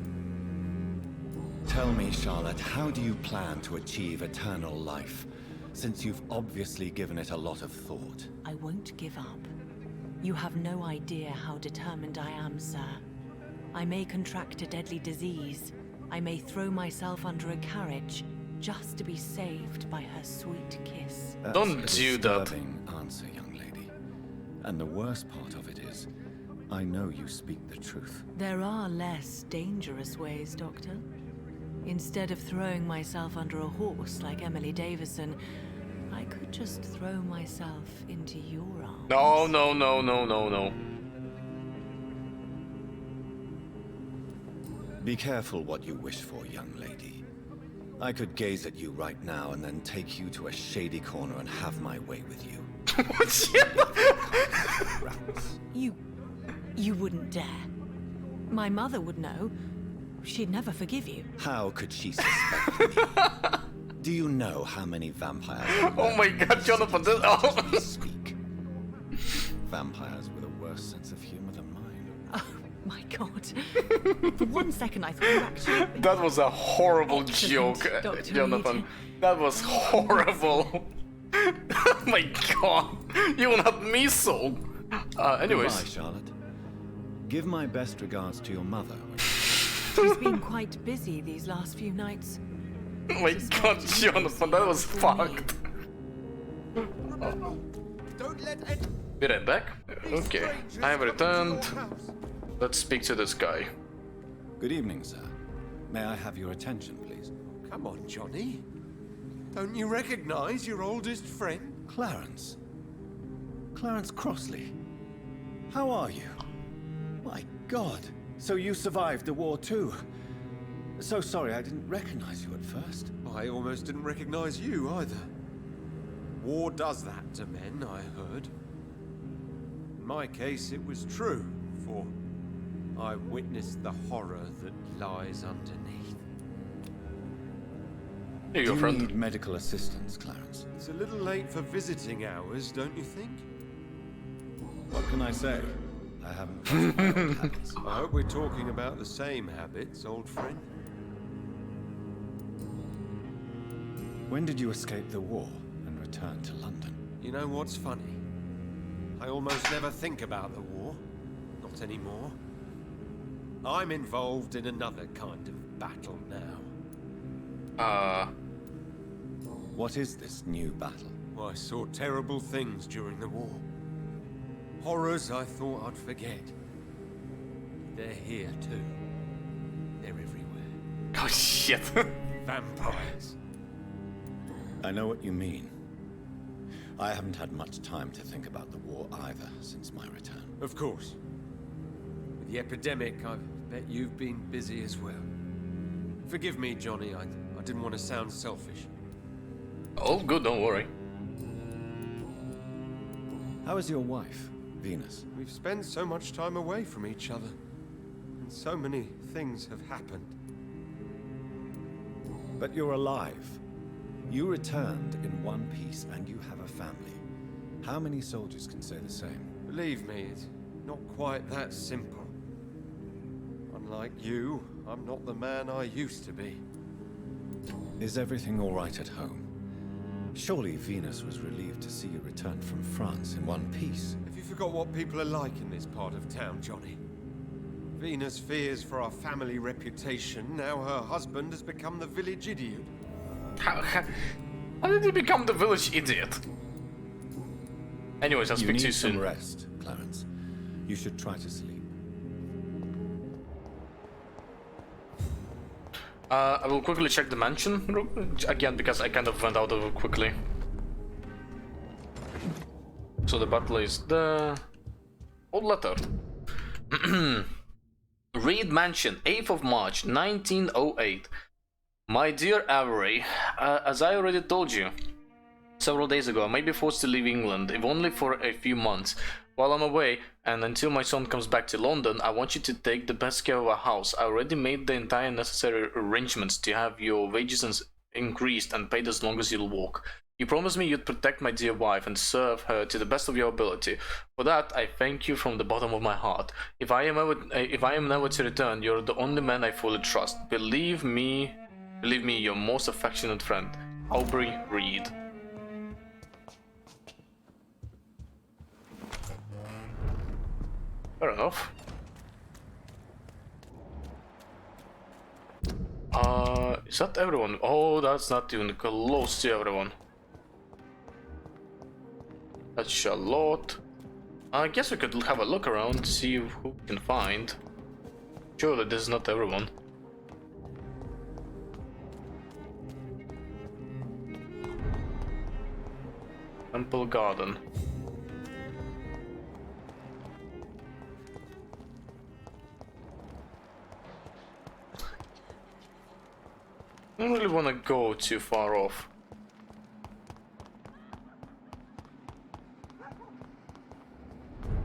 Tell me, Charlotte, how do you plan to achieve eternal life, since you've obviously given it a lot of thought? I won't give up. You have no idea how determined I am, sir. I may contract a deadly disease. I may throw myself under a carriage, just to be saved by her sweet kiss. Don't do that. Disturbing answer, young lady. And the worst part of it is, I know you speak the truth. There are less dangerous ways, Doctor. Instead of throwing myself under a horse like Emily Davison, I could just throw myself into your arms. No, no, no, no, no, no. Be careful what you wish for, young lady. I could gaze at you right now and then take you to a shady corner and have my way with you. Rats. You wouldn't dare. My mother would know. She'd never forgive you. How could she suspect me? Do you know how many vampires? Oh my god, Jonathan, this... Oh. Speak. Vampires with a worse sense of humor than mine. Oh my god. For 1 second I thought you actually... That was a horrible Excellent, joke, Dr. Jonathan. Reed. That was horrible. Oh my god, you will have me sold. Anyways. Goodbye, Charlotte. Give my best regards to your mother. She's been quite busy these last few nights. Oh my god, Jonathan, that was fucked. Don't let it. Be right back. Okay, I have returned. Let's speak to this guy. Good evening, sir. May I have your attention, please? Come on, Johnny. Don't you recognize your oldest friend? Clarence. Clarence Crossley. How are you? My God. So you survived the war too. So sorry I didn't recognize you at first. I almost didn't recognize you either. War does that to men, I heard. In my case, it was true, for I witnessed the horror that lies underneath. Here you Do go, you friend. need medical assistance, Clarence? It's a little late for visiting hours, don't you think? What can I say? I haven't touched my old habits. I hope we're talking about the same habits, old friend. When did you escape the war and return to London? You know what's funny? I almost never think about the war. Not anymore. I'm involved in another kind of battle now. What is this new battle? I saw terrible things during the war. Horrors I thought I'd forget. They're here too. They're everywhere. Oh shit. Vampires. I know what you mean. I haven't had much time to think about the war either since my return. Of course. With the epidemic, I bet you've been busy as well. Forgive me, Johnny. I didn't want to sound selfish. All good, don't worry. How is your wife, Venus? We've spent so much time away from each other. And so many things have happened. But you're alive. You returned in one piece and you have a family. How many soldiers can say the same? Believe me, it's not quite that simple. Unlike you, I'm not the man I used to be. Is everything all right at home? Surely Venus was relieved to see you return from France in one piece. Have you forgot what people are like in this part of town, Johnny? Venus fears for our family reputation. Now her husband has become the village idiot. How did he become the village idiot? Anyways, I'll speak to you soon. You need some rest, Clarence. You should try to sleep. I will quickly check the mansion again because I kind of went out of it quickly. So the butler is there. Old letter. Reed Mansion, 8th of March, 1908. My dear Avery, as I already told you several days ago, I may be forced to leave England, if only for a few months. While I'm away, and until my son comes back to London, I want you to take the best care of our house. I already made the entire necessary arrangements to have your wages increased and paid as long as you'll walk. You promised me you'd protect my dear wife and serve her to the best of your ability. For that, I thank you from the bottom of my heart. If I am never to return, you're the only man I fully trust. Believe me, your most affectionate friend, Aubrey Reed. Fair enough. Is that everyone? Oh, that's not even close to everyone. That's Charlotte. I guess we could have a look around to see who we can find. Surely this is not everyone. Temple Garden. I don't really want to go too far off.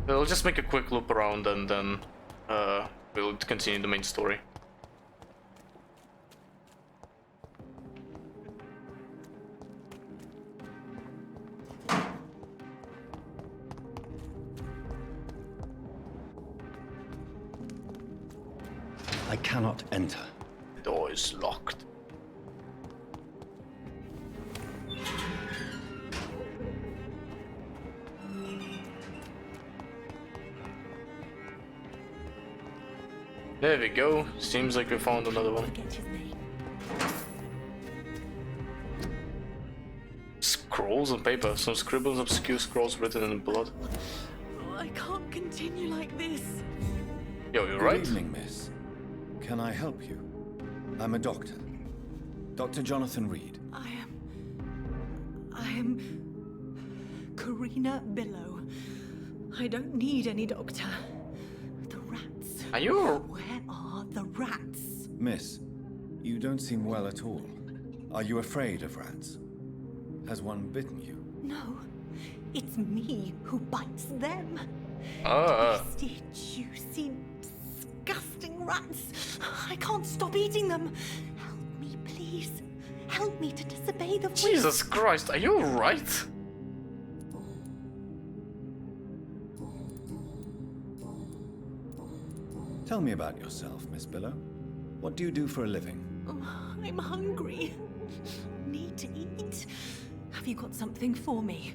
We'll just make a quick loop around and then we'll continue the main story. I cannot enter. The door is locked. There we go. Seems like we found another one. Scrolls on paper. Some scribbles, obscure scrolls written in blood. Oh, I can't continue like this. Yo, you're right. Good evening, miss. Can I help you? I'm a doctor. Dr. Jonathan Reed. I am Karina Billow. I don't need any doctor. The rats. Are you? Where are the rats? Miss, you don't seem well at all. Are you afraid of rats? Has one bitten you? No, it's me who bites them. Tasty, juicy, disgusting rats. I can't stop eating them. Help me, please. Help me to disobey the voice. Jesus Christ, are you alright? Tell me about yourself, Miss Billow. What do you do for a living? I'm hungry. Need to eat. Have you got something for me?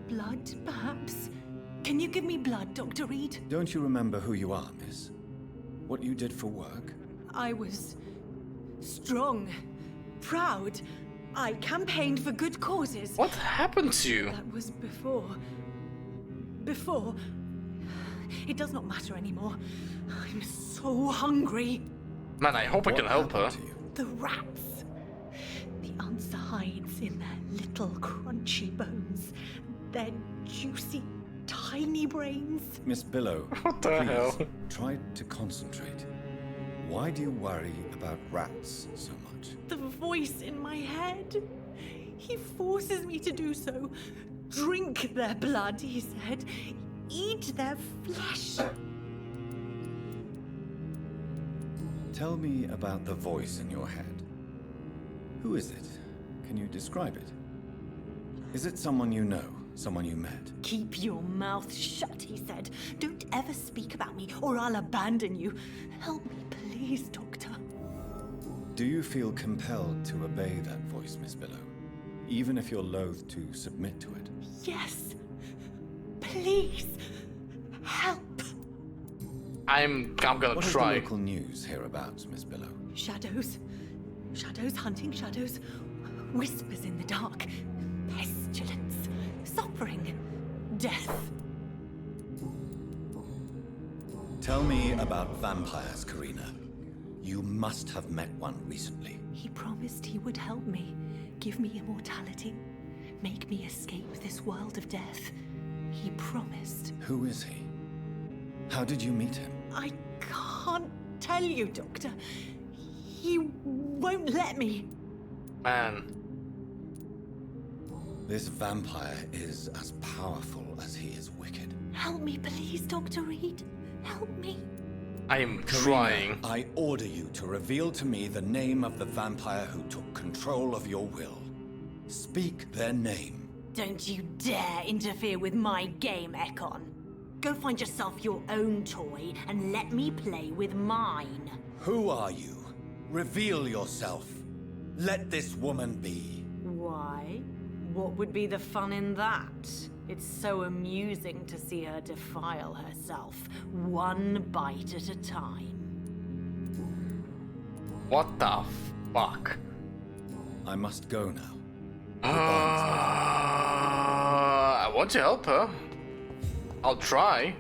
Blood, perhaps? Can you give me blood, Dr. Reed? Don't you remember who you are, miss? What you did for work? I was strong, proud. I campaigned for good causes. What happened to you? That was before. Before. It does not matter anymore. I'm so hungry. Man, I hope I can help her. The rats. The answer hides in their little crunchy bones. Their juicy, tiny brains. Miss Billow, what the hell? Try to concentrate. Why do you worry about rats so much? The voice in my head. He forces me to do so. Drink their blood, he said. Eat their flesh. Tell me about the voice in your head. Who is it? Can you describe it? Is it someone you know? Someone you met? Keep your mouth shut, he said. Don't ever speak about me, or I'll abandon you. Help me, please, Doctor. Do you feel compelled to obey that voice, Miss Billow? Even if you're loath to submit to it? Yes. Please. Help. I'm gonna what try. What is the local news hereabouts, Miss Billow? Shadows. Shadows hunting shadows. Whispers in the dark. Pestilence. Suffering. Death. Tell me about vampires, Karina. You must have met one recently. He promised he would help me. Give me immortality. Make me escape this world of death. He promised. Who is he? How did you meet him? I can't tell you, Doctor. He won't let me. Man. This vampire is as powerful as he is wicked. Help me, please, Dr. Reed. Help me. I am Karina, trying. I order you to reveal to me the name of the vampire who took control of your will. Speak their name. Don't you dare interfere with my game, Ekon. Go find yourself your own toy and let me play with mine. Who are you? Reveal yourself. Let this woman be. Why? What would be the fun in that? It's so amusing to see her defile herself, one bite at a time. What the fuck? I must go now. I want to help her. I'll try,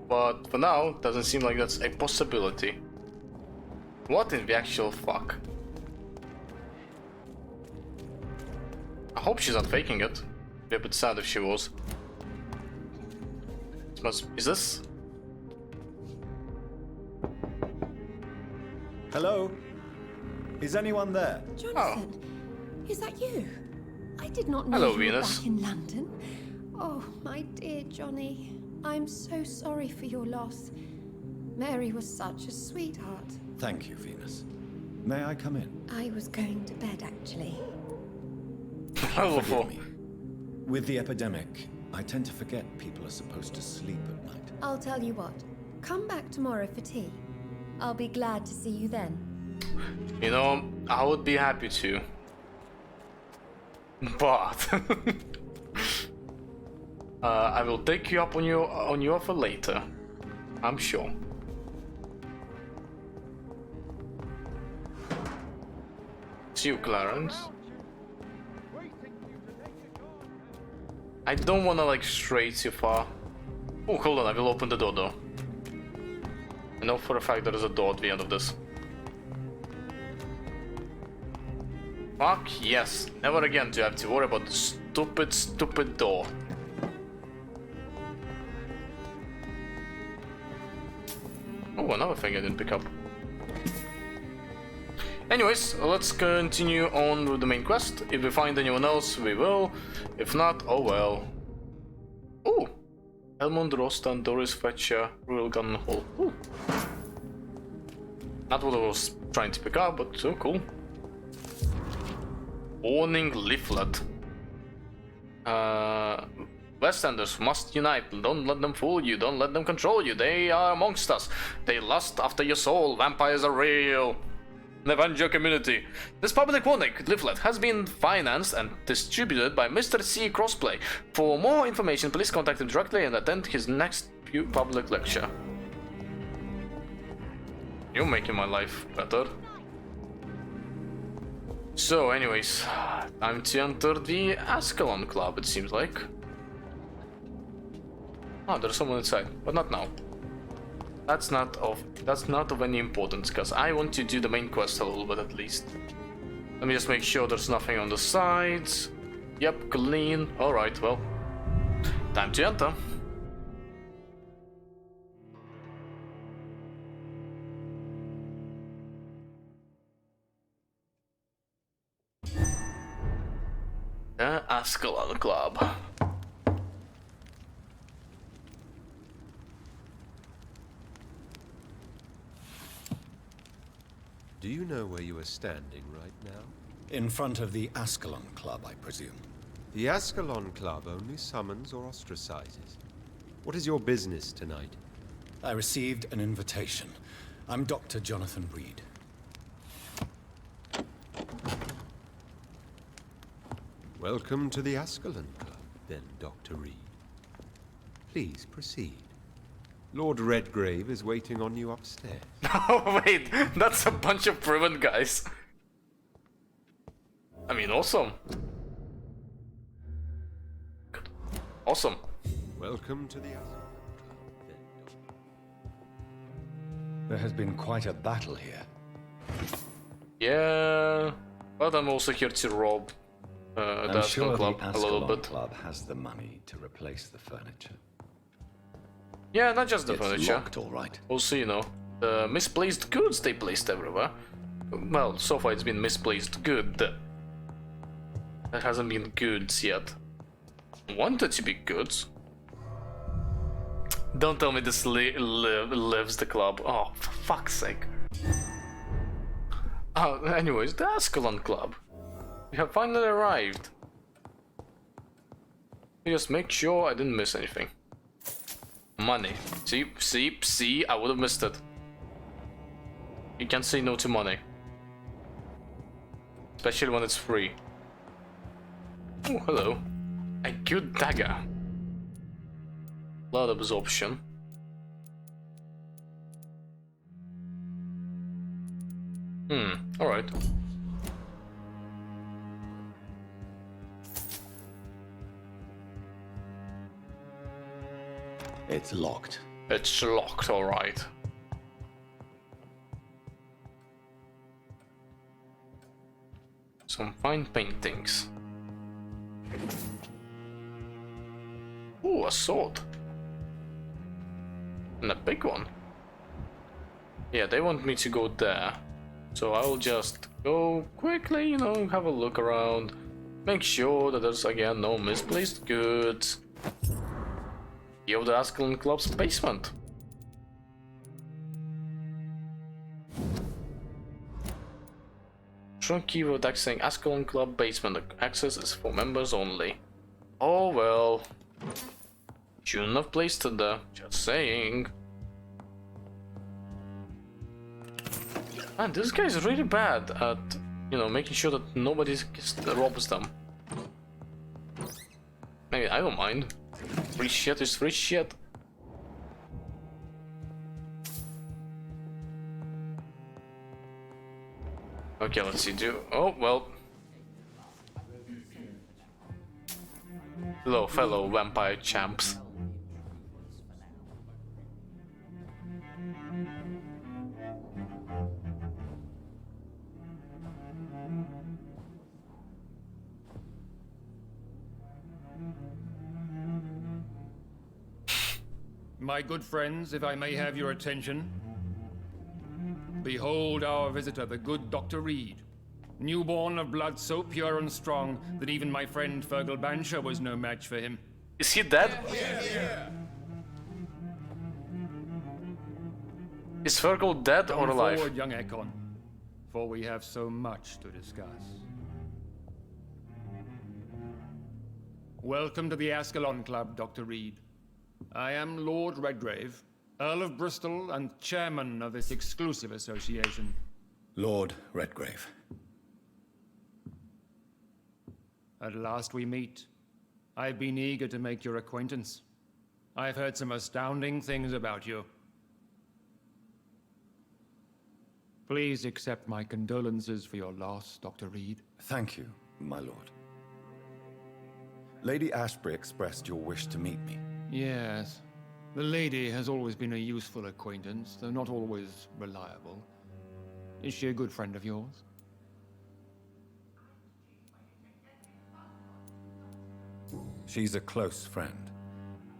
but for now, doesn't seem like that's a possibility. What in the actual fuck? I hope she's not faking it. Be a bit sad if she was. Is this? Hello? Is anyone there? Jonathan, is that you? I did not know Hello, you were Venus. back in London. Oh, my dear Johnny. I'm so sorry for your loss. Mary was such a sweetheart. Thank you, Venus. May I come in? I was going to bed, actually. Forgive me. With the epidemic, I tend to forget people are supposed to sleep at night. I'll tell you what. Come back tomorrow for tea. I'll be glad to see you then. You know, I would be happy to. But I will take you up on your offer later. I'm sure. It's you, Clarence. I don't wanna like stray too far. Oh, hold on, I will open the door though. I know for a fact there is a door at the end of this. Fuck yes, never again do I have to worry about the stupid door. Oh, another thing I didn't pick up. Anyways, let's continue on with the main quest. If we find anyone else, we will. If not, oh well. Ooh! Elmond Rostan, Doris Fetcher, Royal Gun Hall. Ooh. Not what I was trying to pick up, but so cool. Warning leaflet. Westenders must unite. Don't let them fool you. Don't let them control you. They are amongst us. They lust after your soul. Vampires are real. Avenge your community. This public warning leaflet has been financed and distributed by Mr. C. Crossplay. For more information, please contact him directly and attend his next public lecture. You're making my life better. So, anyways, time to enter the Ascalon Club, it seems like. Oh, there's someone inside, but not now. That's not of any importance, because I want to do the main quest a little bit at least. Let me just make sure there's nothing on the sides. Yep, clean. Alright, well. Time to enter. The Ascalon Club. Do you know where you are standing right now? In front of the Ascalon Club, I presume. The Ascalon Club only summons or ostracizes. What is your business tonight? I received an invitation. I'm Dr. Jonathan Reed. Welcome to the Ascalon Club, then, Dr. Reed. Please proceed. Lord Redgrave is waiting on you upstairs. Oh wait, that's a bunch of proven guys. I mean, awesome. Awesome. Welcome to the Ascalon Club, then, Dr. There has been quite a battle here. Yeah, but I'm also here to rob the I'm sure Ascalon Club the a little Ascalon bit. Club has the money to replace the furniture. Yeah, not just the It's furniture. locked, all right. Also, you know, the misplaced goods they placed everywhere. Well, so far it's been misplaced good. That hasn't been goods yet. Wanted to be goods. Don't tell me this lives the club. Oh, for fuck's sake. Anyways, the Ascalon club. We have finally arrived. Just make sure I didn't miss anything. Money. See, I would have missed it. You can't say no to money. Especially when it's free. Oh, hello. A good dagger. Blood absorption. Alright. It's locked. It's locked, alright. Some fine paintings. Ooh, a sword. And a big one. Yeah, they want me to go there. So I'll just go quickly, you know, have a look around. Make sure that there's, again, no misplaced goods. Key of the Ascalon Club's basement. Strong key of accessing Ascalon Club basement. Access is for members only. Oh well. Shouldn't have placed it there. Just saying. Man, this guy is really bad at, you know, making sure that nobody robs them. Maybe I don't mind. Free shit is free shit. Okay, let's see. Oh, well. Hello, fellow vampire champs. My good friends, if I may have your attention. Behold our visitor, the good Dr. Reed. Newborn of blood so pure and strong that even my friend Fergal Bansher was no match for him. Is he dead? Is Fergal dead or alive? Forward, young Ekon, for we have so much to discuss. Welcome to the Ascalon Club, Dr. Reed. I am Lord Redgrave, Earl of Bristol and chairman of this exclusive association. Lord Redgrave. At last we meet. I've been eager to make your acquaintance. I've heard some astounding things about you. Please accept my condolences for your loss, Dr. Reed. Thank you, my lord. Lady Ashbury expressed your wish to meet me. Yes. The lady has always been a useful acquaintance, though not always reliable. Is she a good friend of yours? She's a close friend,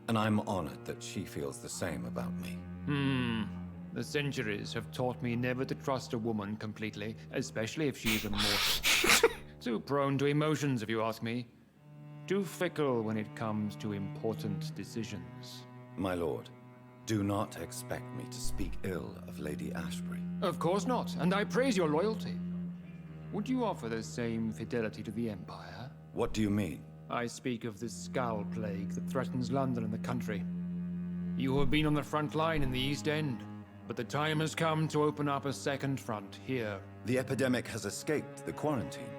and I'm honored that she feels the same about me. The centuries have taught me never to trust a woman completely, especially if she is a mortal. Too prone to emotions, if you ask me. Too fickle when it comes to important decisions. My lord, do not expect me to speak ill of Lady Ashbury. Of course not, and I praise your loyalty. Would you offer the same fidelity to the Empire? What do you mean? I speak of the Skull Plague that threatens London and the country. You have been on the front line in the East End, but the time has come to open up a second front here. The epidemic has escaped the quarantine.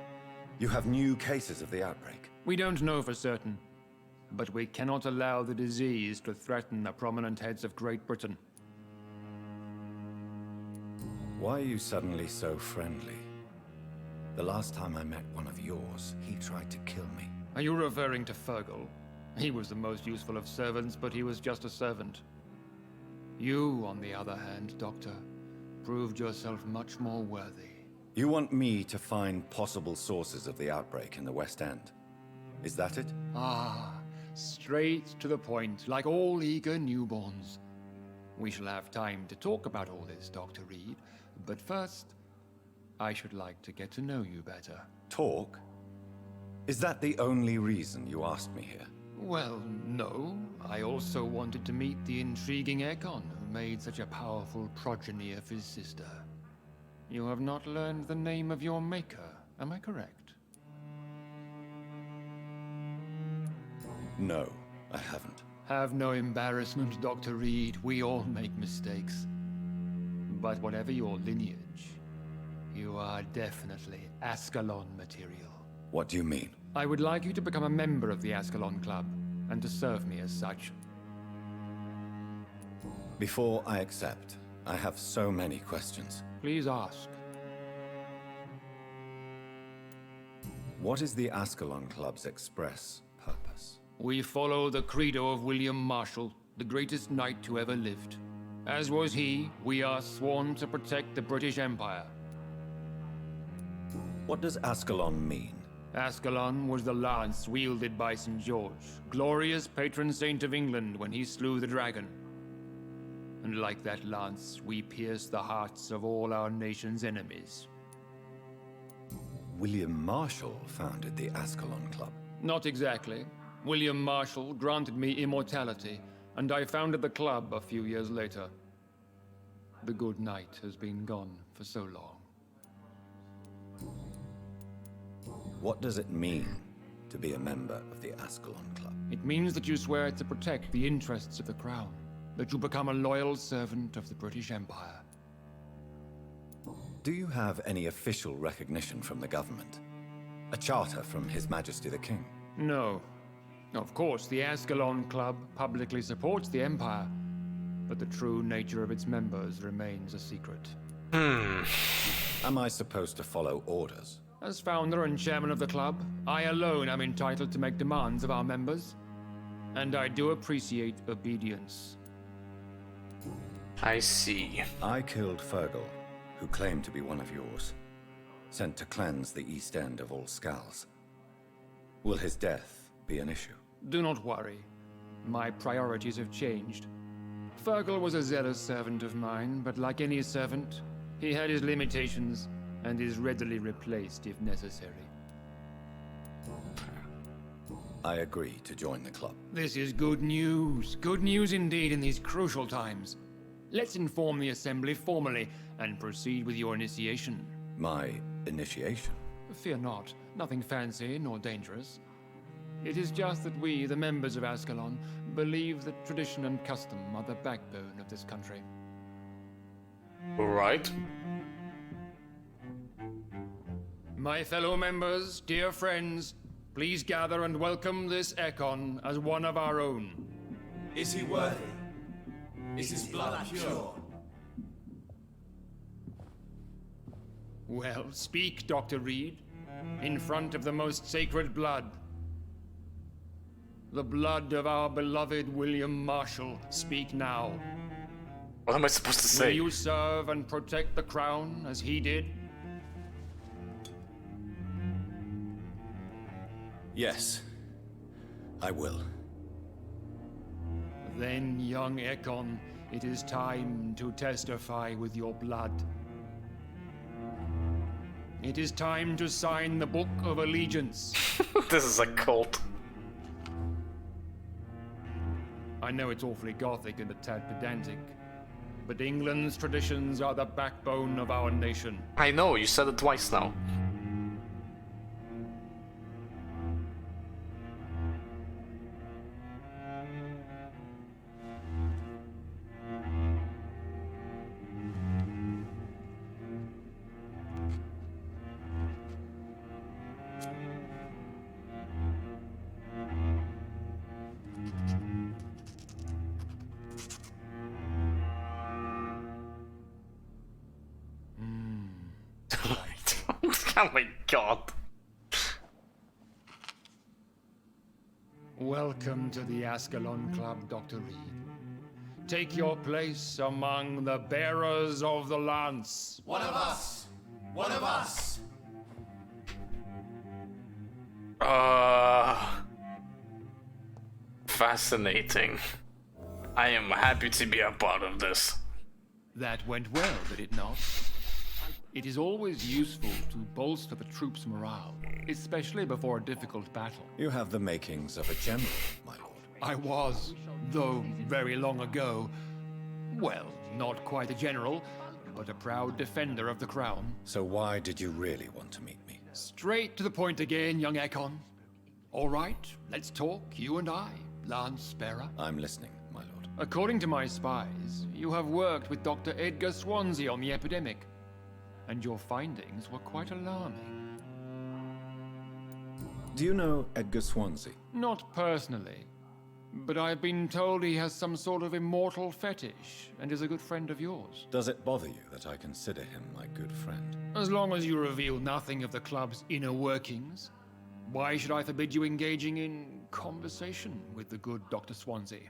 You have new cases of the outbreak. We don't know for certain, but we cannot allow the disease to threaten the prominent heads of Great Britain. Why are you suddenly so friendly? The last time I met one of yours, he tried to kill me. Are you referring to Fergal? He was the most useful of servants, but he was just a servant. You, on the other hand, Doctor, proved yourself much more worthy. You want me to find possible sources of the outbreak in the West End? Is that it? Ah, straight to the point, like all eager newborns. We shall have time to talk about all this, Dr. Reed, but first, I should like to get to know you better. Talk? Is that the only reason you asked me here? Well, no. I also wanted to meet the intriguing Ekon, who made such a powerful progeny of his sister. You have not learned the name of your maker, am I correct? No, I haven't. Have no embarrassment, Dr. Reed. We all make mistakes. But whatever your lineage, you are definitely Ascalon material. What do you mean? I would like you to become a member of the Ascalon Club, and to serve me as such. Before I accept, I have so many questions. Please ask. What is the Ascalon Club's express purpose? We follow the credo of William Marshall, the greatest knight who ever lived. As was he, we are sworn to protect the British Empire. What does Ascalon mean? Ascalon was the lance wielded by St. George, glorious patron saint of England when he slew the dragon. And like that lance, we pierce the hearts of all our nation's enemies. William Marshall founded the Ascalon Club. Not exactly. William Marshall granted me immortality, and I founded the club a few years later. The good knight has been gone for so long. What does it mean to be a member of the Ascalon Club? It means that you swear to protect the interests of the crown, that you become a loyal servant of the British Empire. Do you have any official recognition from the government? A charter from His Majesty the King? No. Of course, the Ascalon Club publicly supports the Empire, but the true nature of its members remains a secret. Am I supposed to follow orders? As founder and chairman of the club, I alone am entitled to make demands of our members, and I do appreciate obedience. I see. I killed Fergal, who claimed to be one of yours, sent to cleanse the East End of all Scals. Will his death be an issue? Do not worry. My priorities have changed. Fergal was a zealous servant of mine, but like any servant, he had his limitations and is readily replaced if necessary. I agree to join the club. This is good news. Good news indeed in these crucial times. Let's inform the Assembly formally and proceed with your initiation. My initiation? Fear not. Nothing fancy nor dangerous. It is just that we, the members of Ascalon, believe that tradition and custom are the backbone of this country. Right. My fellow members, dear friends, please gather and welcome this Ekon as one of our own. Is he worthy? Is his blood pure? Well, speak, Dr. Reed, in front of the most sacred blood. The blood of our beloved William Marshall. Speak now. What am I supposed to say? Will you serve and protect the crown as he did? Yes, I will. Then, young Ekon, it is time to testify with your blood. It is time to sign the Book of Allegiance. This is a cult. I know it's awfully gothic and a tad pedantic, but England's traditions are the backbone of our nation. I know, you said it twice now. Oh my god. Welcome to the Ascalon Club, Dr. Reed. Take your place among the bearers of the lance. One of us! One of us! Fascinating. I am happy to be a part of this. That went well, did it not? It is always useful to bolster the troops' morale, especially before a difficult battle. You have the makings of a general, my lord. I was, though very long ago. Well, not quite a general, but a proud defender of the crown. So why did you really want to meet me? Straight to the point again, young Ekon. All right, let's talk, you and I, Lance Sparrow. I'm listening, my lord. According to my spies, you have worked with Dr. Edgar Swansea on the epidemic, and your findings were quite alarming. Do you know Edgar Swansea? Not personally, but I've been told he has some sort of immortal fetish and is a good friend of yours. Does it bother you that I consider him my good friend? As long as you reveal nothing of the club's inner workings, why should I forbid you engaging in conversation with the good Dr. Swansea?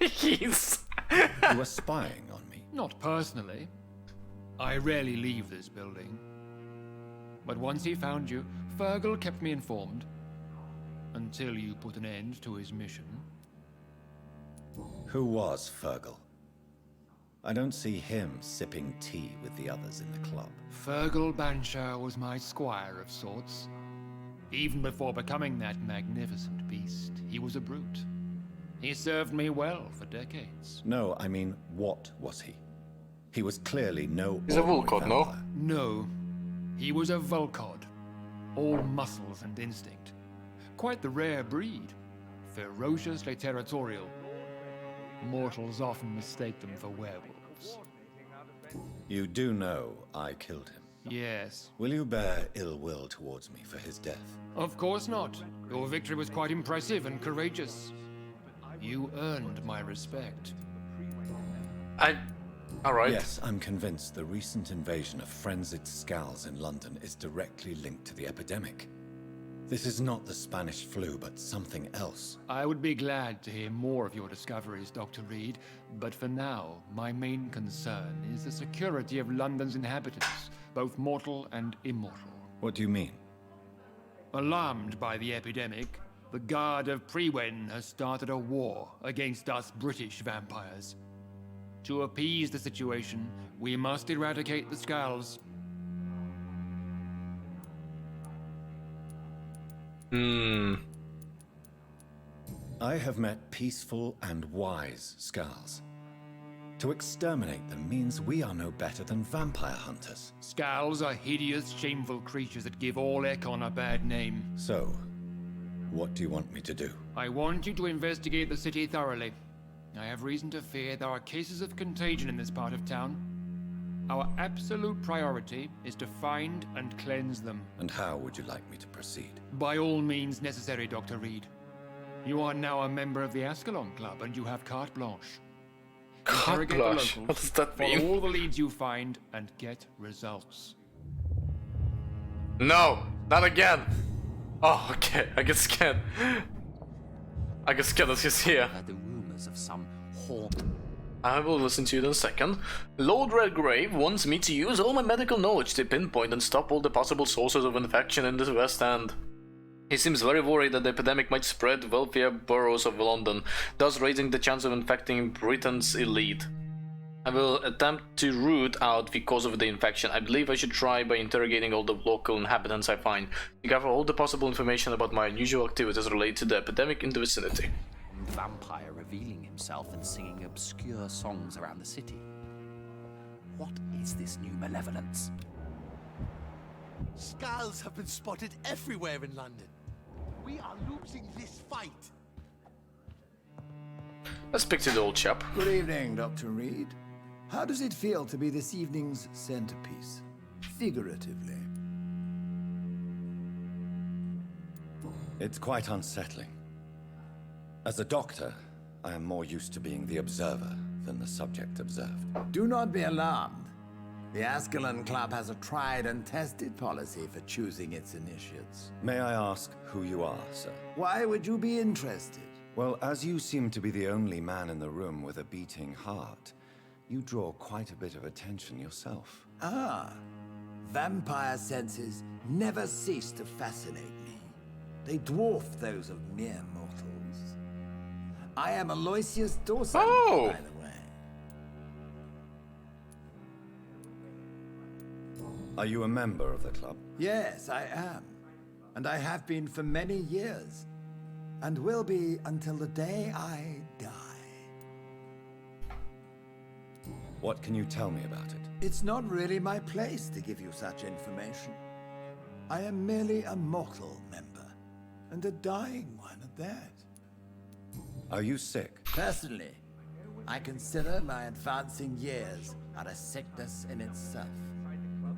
He's... You were spying on me? Not personally. I rarely leave this building. But once he found you, Fergal kept me informed. Until you put an end to his mission. Who was Fergal? I don't see him sipping tea with the others in the club. Fergal Banshire was my squire of sorts. Even before becoming that magnificent beast, he was a brute. He served me well for decades. No, I mean, what was he? He was clearly no... He's a Volcod, no? No. He was a Volcod. All muscles and instinct. Quite the rare breed. Ferociously territorial. Mortals often mistake them for werewolves. You do know I killed him. Yes. Will you bear ill will towards me for his death? Of course not. Your victory was quite impressive and courageous. You earned my respect. Alright. Yes, I'm convinced the recent invasion of frenzied Scals in London is directly linked to the epidemic. This is not the Spanish flu, but something else. I would be glad to hear more of your discoveries, Dr. Reed, but for now, my main concern is the security of London's inhabitants, both mortal and immortal. What do you mean? Alarmed by the epidemic, the Guard of Priwen has started a war against us British vampires. To appease the situation, we must eradicate the Scals. I have met peaceful and wise Scals. To exterminate them means we are no better than vampire hunters. Scals are hideous, shameful creatures that give all Ekon a bad name. So, what do you want me to do? I want you to investigate the city thoroughly. I have reason to fear there are cases of contagion in this part of town. Our absolute priority is to find and cleanse them. And how would you like me to proceed? By all means necessary, Dr. Reed. You are now a member of the Ascalon Club, and you have carte blanche. Carte blanche? What does that mean? Follow all the leads you find and get results. No! Not again! Oh, okay. I get scared. I get scared as he's here. The rumors of some haunt. I will listen to you in a second. Lord Redgrave wants me to use all my medical knowledge to pinpoint and stop all the possible sources of infection in the West End. He seems very worried that the epidemic might spread wealthier boroughs of London, thus raising the chance of infecting Britain's elite. I will attempt to root out the cause of the infection. I believe I should try by interrogating all the local inhabitants I find, to gather all the possible information about my unusual activities related to the epidemic in the vicinity. Vampire revealing himself and singing obscure songs around the city. What is this new malevolence? Scals have been spotted everywhere in London. We are losing this fight. Let's speak to the old chap. Good evening, Dr. Reed. How does it feel to be this evening's centerpiece? Figuratively. It's quite unsettling. As a doctor, I am more used to being the observer than the subject observed. Do not be alarmed. The Ascalon Club has a tried and tested policy for choosing its initiates. May I ask who you are, sir? Why would you be interested? Well, as you seem to be the only man in the room with a beating heart, you draw quite a bit of attention yourself. Ah, vampire senses never cease to fascinate me. They dwarf those of mere mortals. I am Aloysius Dawson, Oh! by the way. Are you a member of the club? Yes, I am. And I have been for many years. And will be until the day I die. What can you tell me about it? It's not really my place to give you such information. I am merely a mortal member, and a dying one at that. Are you sick? Personally, I consider my advancing years are a sickness in itself.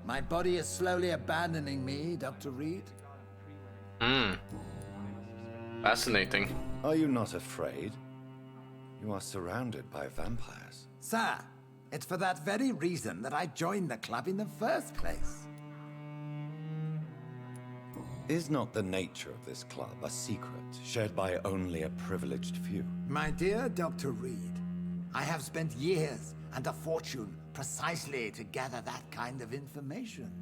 My body is slowly abandoning me, Dr. Reed. Fascinating. Are you not afraid? You are surrounded by vampires. Sir, it's for that very reason that I joined the club in the first place. Is not the nature of this club a secret shared by only a privileged few? My dear Dr. Reed, I have spent years and a fortune precisely to gather that kind of information.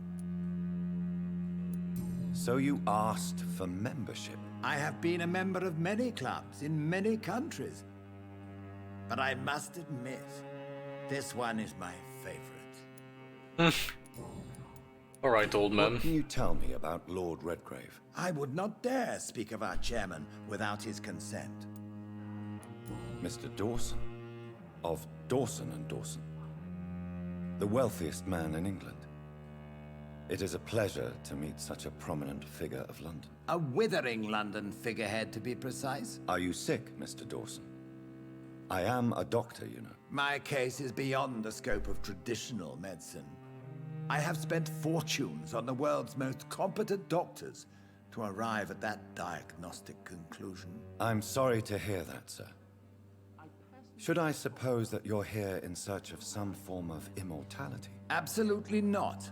So you asked for membership? I have been a member of many clubs in many countries. But I must admit, this one is my favorite. Alright, old man. What can you tell me about Lord Redgrave? I would not dare speak of our chairman without his consent. Mr. Dawson, of Dawson and Dawson, the wealthiest man in England. It is a pleasure to meet such a prominent figure of London. A withering London figurehead, to be precise. Are you sick, Mr. Dawson? I am a doctor, you know. My case is beyond the scope of traditional medicine. I have spent fortunes on the world's most competent doctors to arrive at that diagnostic conclusion. I'm sorry to hear that, sir. Should I suppose that you're here in search of some form of immortality? Absolutely not.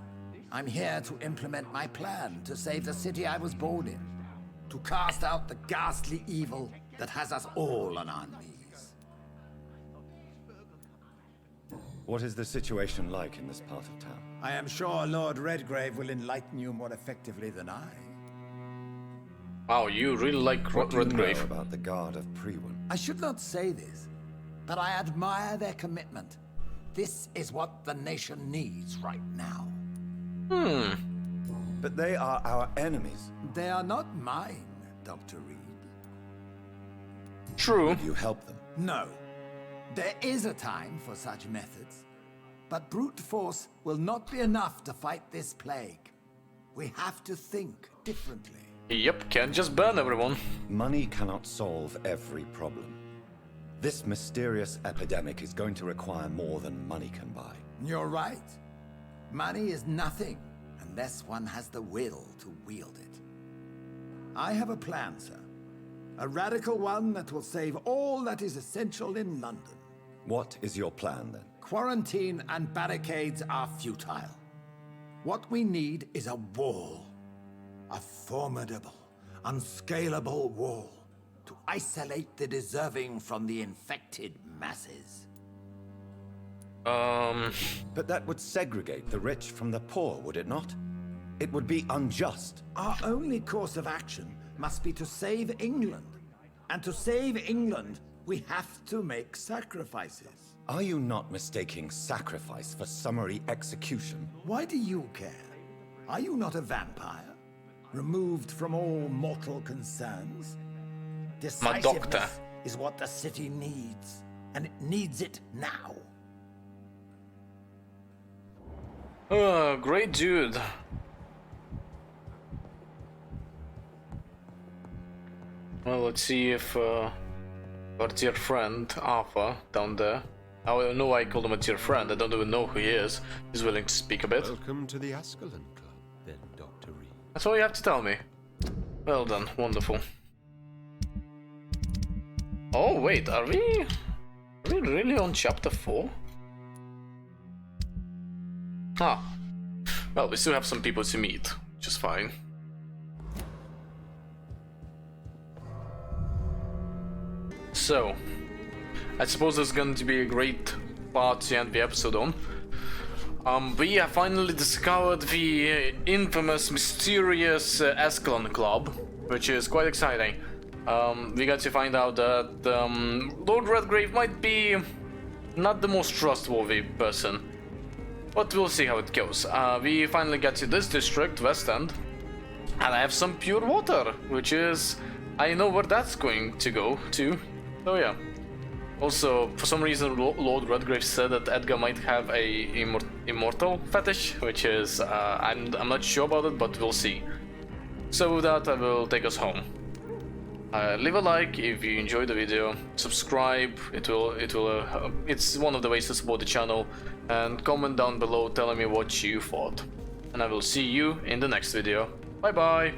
I'm here to implement my plan to save the city I was born in. To cast out the ghastly evil that has us all on our knees. What is the situation like in this part of town? I am sure Lord Redgrave will enlighten you more effectively than I. Wow, you really like What do you know Redgrave. about the Guard of Prewin? I should not say this, but I admire their commitment. This is what the nation needs right now. But they are our enemies. They are not mine, Dr. Reed. True. Would you help them? No. There is a time for such methods. But brute force will not be enough to fight this plague. We have to think differently. Yep, can't just burn everyone. Money cannot solve every problem. This mysterious epidemic is going to require more than money can buy. You're right. Money is nothing unless one has the will to wield it. I have a plan, sir. A radical one that will save all that is essential in London. What is your plan, then? Quarantine and barricades are futile. What we need is a wall. A formidable, unscalable wall to isolate the deserving from the infected masses. But that would segregate the rich from the poor, would it not? It would be unjust. Our only course of action must be to save England. And to save England, we have to make sacrifices. Are you not mistaking sacrifice for summary execution? Why do you care? Are you not a vampire? Removed from all mortal concerns? My doctor. Decisiveness is what the city needs. And it needs it now. Great dude. Well, let's see if our dear friend Arthur down there. I know I called him a dear friend. I don't even know who he is. He's willing to speak a bit. Welcome to the Ascalon Club, then, Dr. Reed. That's all you have to tell me. Well done, wonderful. Oh wait, are we really on chapter 4? Ah, well, we still have some people to meet, which is fine. So, I suppose there's going to be a great part to end the episode on. We have finally discovered the infamous, mysterious Ascalon Club, which is quite exciting. we got to find out that Lord Redgrave might be not the most trustworthy person. But we'll see how it goes. We finally get to this district, West End, and I have some pure water, which is... I know where that's going to go to. So yeah. Also, for some reason, Lord Redgrave said that Edgar might have a immortal fetish, which is... I'm not sure about it, but we'll see. So with that, I will take us home. Leave a like if you enjoyed the video, subscribe, it's one of the ways to support the channel, and comment down below telling me what you thought. And I will see you in the next video. Bye bye!